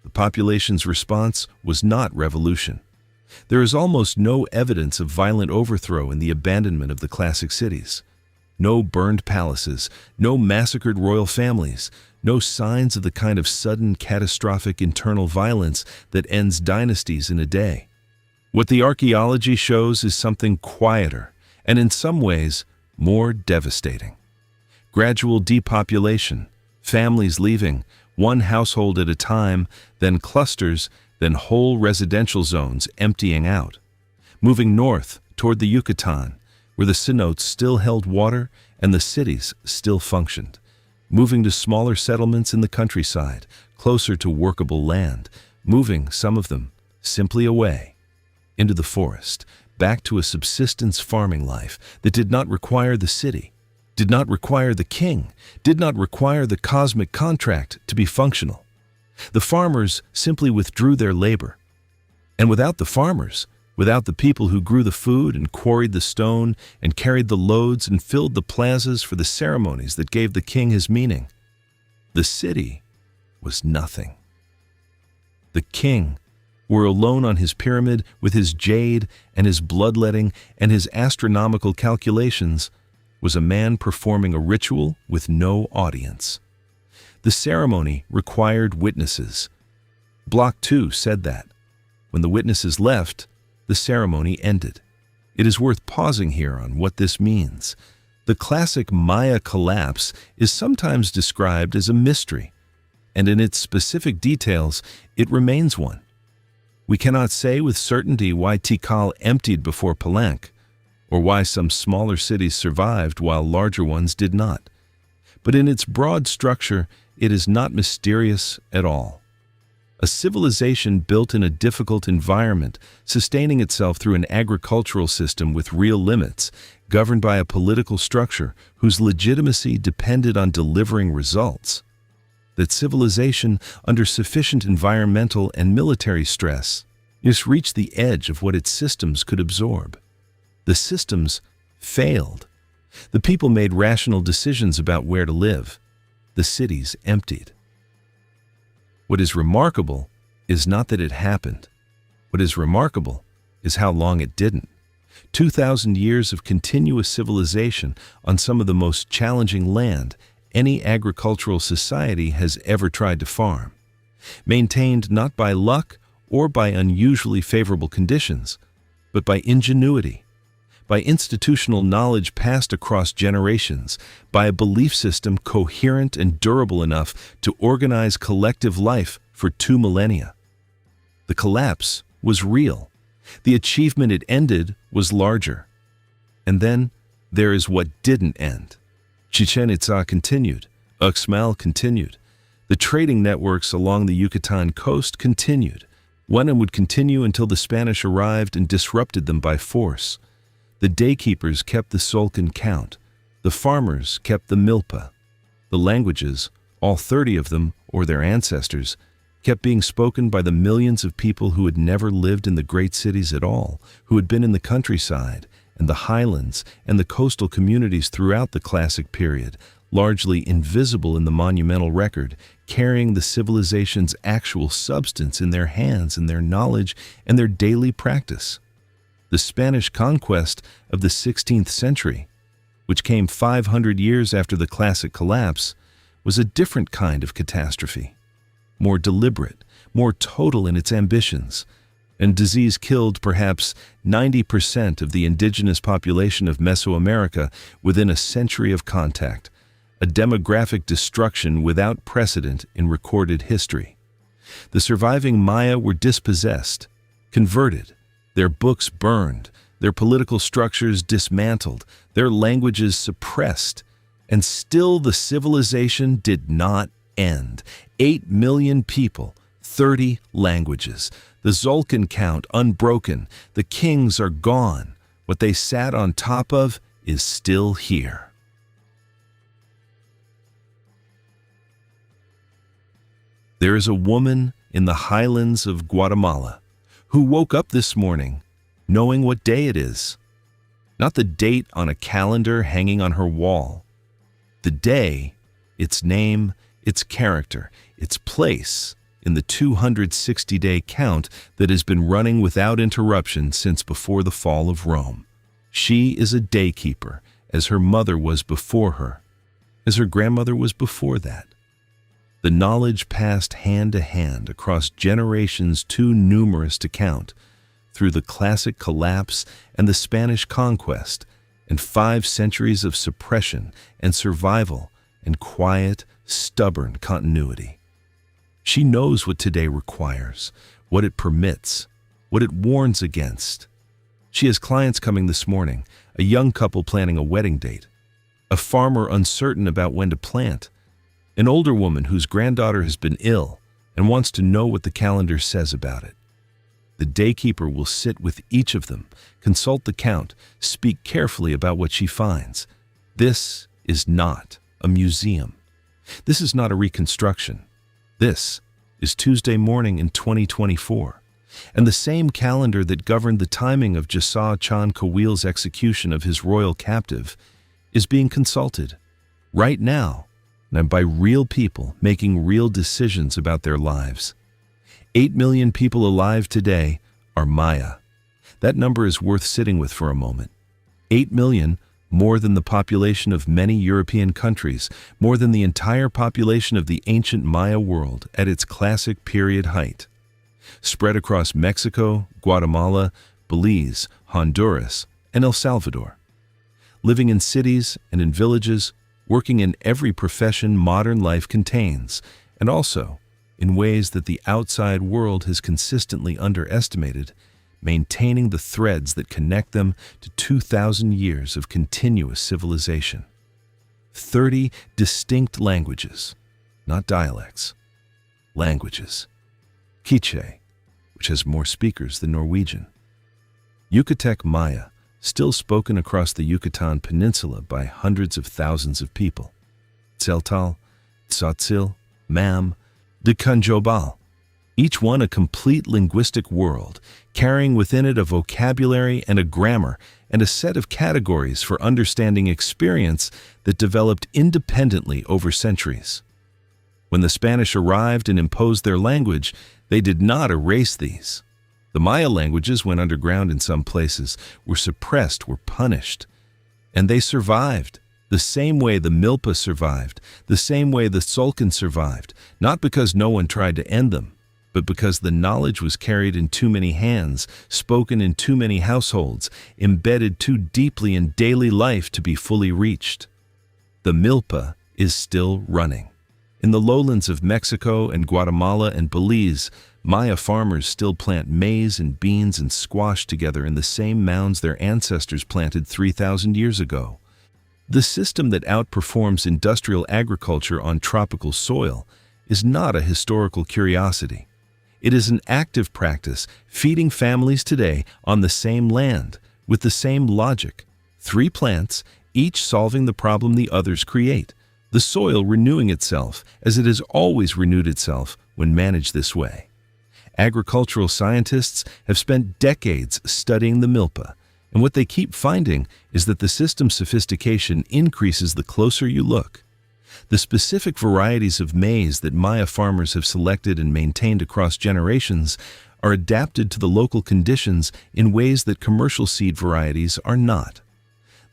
The population's response was not revolution. There is almost no evidence of violent overthrow in the abandonment of the classic cities. No burned palaces, no massacred royal families, no signs of the kind of sudden, catastrophic internal violence that ends dynasties in a day. What the archaeology shows is something quieter, and in some ways, more devastating. Gradual depopulation, families leaving, one household at a time, then clusters, then whole residential zones emptying out. Moving north toward the Yucatan, where the cenotes still held water and the cities still functioned. Moving to smaller settlements in the countryside, closer to workable land. Moving, some of them, simply away, into the forest, back to a subsistence farming life that did not require the city, did not require the king, did not require the cosmic contract to be functional. The farmers simply withdrew their labor. And without the farmers, without the people who grew the food and quarried the stone and carried the loads and filled the plazas for the ceremonies that gave the king his meaning, the city was nothing. The king were alone on his pyramid with his jade and his bloodletting and his astronomical calculations, was a man performing a ritual with no audience. The ceremony required witnesses. Block 2 said that. When the witnesses left, the ceremony ended. It is worth pausing here on what this means. The classic Maya collapse is sometimes described as a mystery, and in its specific details, it remains one. We cannot say with certainty why Tikal emptied before Palenque, or why some smaller cities survived while larger ones did not. But in its broad structure, it is not mysterious at all. A civilization built in a difficult environment, sustaining itself through an agricultural system with real limits, governed by a political structure whose legitimacy depended on delivering results. That civilization, under sufficient environmental and military stress, just reached the edge of what its systems could absorb. The systems failed. The people made rational decisions about where to live. The cities emptied. What is remarkable is not that it happened. What is remarkable is how long it didn't. 2,000 years of continuous civilization on some of the most challenging land any agricultural society has ever tried to farm. Maintained not by luck or by unusually favorable conditions, but by ingenuity, by institutional knowledge passed across generations, by a belief system coherent and durable enough to organize collective life for 2 millennia. The collapse was real. The achievement it ended was larger. And then there is what didn't end. Chichen Itza continued. Uxmal continued. The trading networks along the Yucatan coast continued. One and would continue until the Spanish arrived and disrupted them by force. The daykeepers kept the Tzolk'in count. The farmers kept the milpa. The languages, all 30 of them, or their ancestors, kept being spoken by the millions of people who had never lived in the great cities at all, who had been in the countryside and the highlands and the coastal communities throughout the classic period, largely invisible in the monumental record, carrying the civilization's actual substance in their hands and their knowledge and their daily practice. The Spanish conquest of the 16th century, which came 500 years after the classic collapse, was a different kind of catastrophe, more deliberate, more total in its ambitions, and disease killed perhaps 90% of the indigenous population of Mesoamerica within a century of contact, a demographic destruction without precedent in recorded history. The surviving Maya were dispossessed, converted, their books burned, their political structures dismantled, their languages suppressed, and still the civilization did not end. 8 million people, 30 languages, the Tzolk'in count unbroken, the kings are gone. What they sat on top of is still here. There is a woman in the highlands of Guatemala who woke up this morning knowing what day it is. Not the date on a calendar hanging on her wall. The day, its name, its character, its place in the 260-day count that has been running without interruption since before the fall of Rome. She is a daykeeper, as her mother was before her, as her grandmother was before that. The knowledge passed hand to hand across generations too numerous to count, through the classic collapse and the Spanish conquest, and 5 centuries of suppression and survival and quiet, stubborn continuity. She knows what today requires, what it permits, what it warns against. She has clients coming this morning, a young couple planning a wedding date, a farmer uncertain about when to plant, an older woman whose granddaughter has been ill and wants to know what the calendar says about it. The daykeeper will sit with each of them, consult the count, speak carefully about what she finds. This is not a museum. This is not a reconstruction. This is Tuesday morning in 2024, and the same calendar that governed the timing of Jasa Chan Kawil's execution of his royal captive is being consulted right now and by real people making real decisions about their lives. 8 million people alive today are Maya. That number is worth sitting with for a moment. 8 million, more than the population of many European countries, more than the entire population of the ancient Maya world at its classic period height. Spread across Mexico, Guatemala, Belize, Honduras, and El Salvador. Living in cities and in villages, working in every profession modern life contains, and also in ways that the outside world has consistently underestimated, maintaining the threads that connect them to 2,000 years of continuous civilization. 30 distinct languages, not dialects. Languages. Quiche, which has more speakers than Norwegian. Yucatec Maya, still spoken across the Yucatan Peninsula by hundreds of thousands of people. Tzeltal, Tzotzil, Mam, Dekanjobal, each one a complete linguistic world, carrying within it a vocabulary and a grammar and a set of categories for understanding experience that developed independently over centuries. When the Spanish arrived and imposed their language, they did not erase these. The Maya languages went underground in some places, were suppressed, were punished. And they survived, the same way the Milpa survived, the same way the Tzolk'in survived, not because no one tried to end them, but because the knowledge was carried in too many hands, spoken in too many households, embedded too deeply in daily life to be fully reached. The Milpa is still running. In the lowlands of Mexico and Guatemala and Belize, Maya farmers still plant maize and beans and squash together in the same mounds their ancestors planted 3,000 years ago. The system that outperforms industrial agriculture on tropical soil is not a historical curiosity. It is an active practice feeding families today on the same land, with the same logic. 3 plants, each solving the problem the others create. The soil renewing itself as it has always renewed itself when managed this way. Agricultural scientists have spent decades studying the Milpa, and what they keep finding is that the system's sophistication increases the closer you look. The specific varieties of maize that Maya farmers have selected and maintained across generations are adapted to the local conditions in ways that commercial seed varieties are not.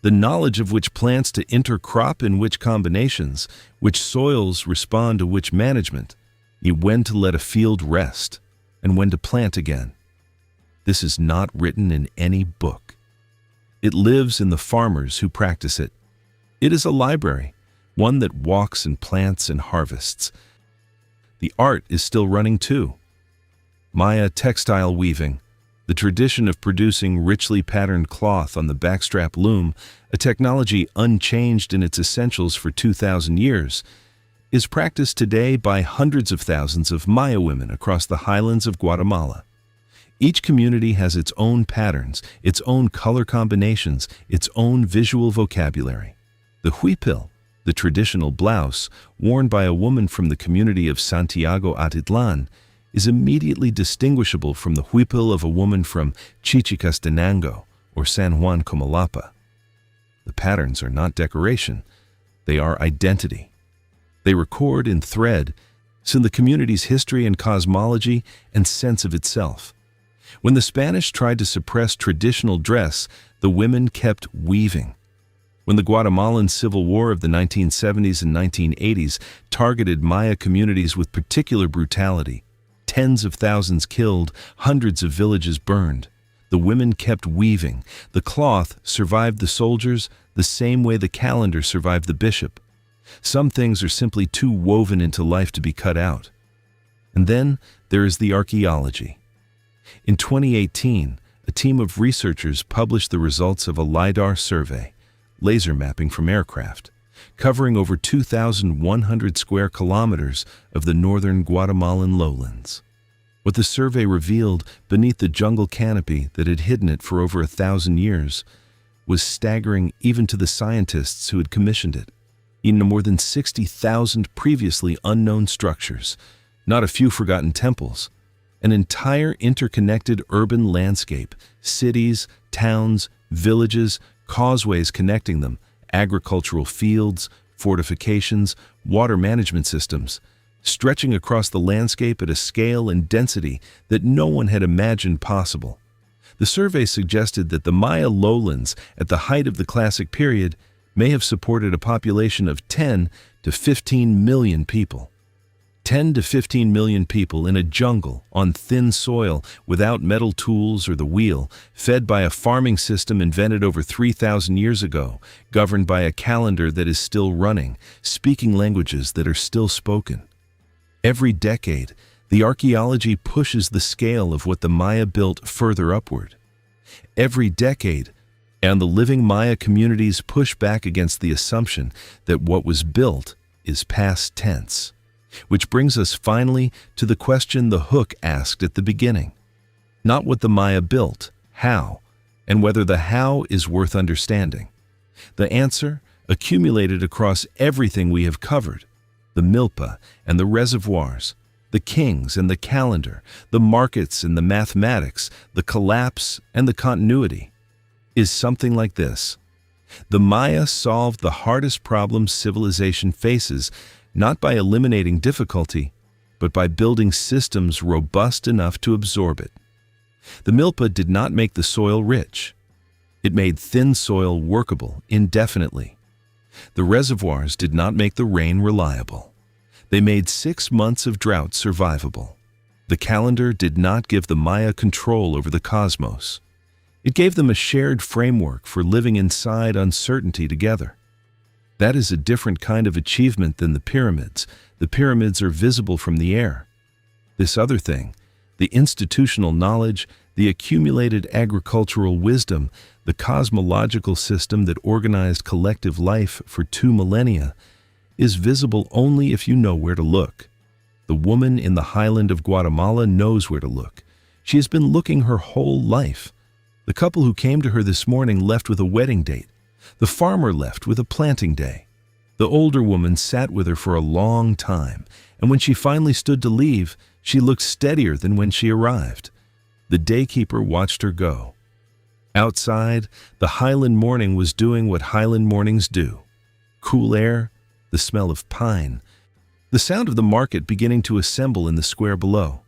The knowledge of which plants to intercrop in which combinations, which soils respond to which management, when to let a field rest, and when to plant again. This is not written in any book. It lives in the farmers who practice it. It is a library, one that walks and plants and harvests. The art is still running too. Maya textile weaving, the tradition of producing richly patterned cloth on the backstrap loom, a technology unchanged in its essentials for 2,000 years, is practiced today by hundreds of thousands of Maya women across the highlands of Guatemala. Each community has its own patterns, its own color combinations, its own visual vocabulary. The huipil, the traditional blouse worn by a woman from the community of Santiago Atitlan, is immediately distinguishable from the huipil of a woman from Chichicastenango or San Juan Comalapa. The patterns are not decoration, they are identity. They record in thread the community's history and cosmology and sense of itself. When the Spanish tried to suppress traditional dress, the women kept weaving. When the Guatemalan Civil War of the 1970s and 1980s targeted Maya communities with particular brutality, tens of thousands killed, hundreds of villages burned, the women kept weaving. The cloth survived the soldiers the same way the calendar survived the bishop. Some things are simply too woven into life to be cut out. And then there is the archaeology. In 2018, a team of researchers published the results of a LiDAR survey, laser mapping from aircraft, covering over 2,100 square kilometers of the northern Guatemalan lowlands. What the survey revealed beneath the jungle canopy that had hidden it for over 1,000 years was staggering even to the scientists who had commissioned it. In more than 60,000 previously unknown structures, not a few forgotten temples, an entire interconnected urban landscape, cities, towns, villages, causeways connecting them, agricultural fields, fortifications, water management systems, stretching across the landscape at a scale and density that no one had imagined possible. The survey suggested that the Maya lowlands at the height of the Classic period may have supported a population of 10 to 15 million people. 10 to 15 million people in a jungle on thin soil without metal tools or the wheel, fed by a farming system invented over 3,000 years ago, governed by a calendar that is still running, speaking languages that are still spoken. Every decade, the archaeology pushes the scale of what the Maya built further upward. Every decade, and the living Maya communities push back against the assumption that what was built is past tense. Which brings us finally to the question the hook asked at the beginning. Not what the Maya built, how, and whether the how is worth understanding. The answer, accumulated across everything we have covered, the milpa and the reservoirs, the kings and the calendar, the markets and the mathematics, the collapse and the continuity, is something like this. The Maya solved the hardest problems civilization faces, not by eliminating difficulty, but by building systems robust enough to absorb it. The milpa did not make the soil rich. It made thin soil workable indefinitely. The reservoirs did not make the rain reliable. They made 6 months of drought survivable. The calendar did not give the Maya control over the cosmos. It gave them a shared framework for living inside uncertainty together. That is a different kind of achievement than the pyramids. The pyramids are visible from the air. This other thing, the institutional knowledge, the accumulated agricultural wisdom, the cosmological system that organized collective life for 2 millennia, is visible only if you know where to look. The woman in the highland of Guatemala knows where to look. She has been looking her whole life. The couple who came to her this morning left with a wedding date. The farmer left with a planting day. The older woman sat with her for a long time, and when she finally stood to leave, she looked steadier than when she arrived. The daykeeper watched her go. Outside, the highland morning was doing what highland mornings do. Cool air, the smell of pine, the sound of the market beginning to assemble in the square below.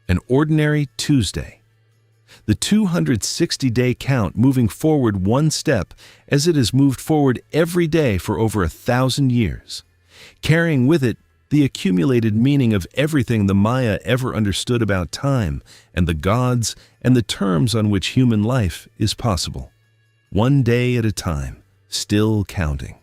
An ordinary Tuesday. The 260-day count moving forward one step as it has moved forward every day for over 1,000 years, carrying with it the accumulated meaning of everything the Maya ever understood about time and the gods and the terms on which human life is possible. One day at a time, still counting.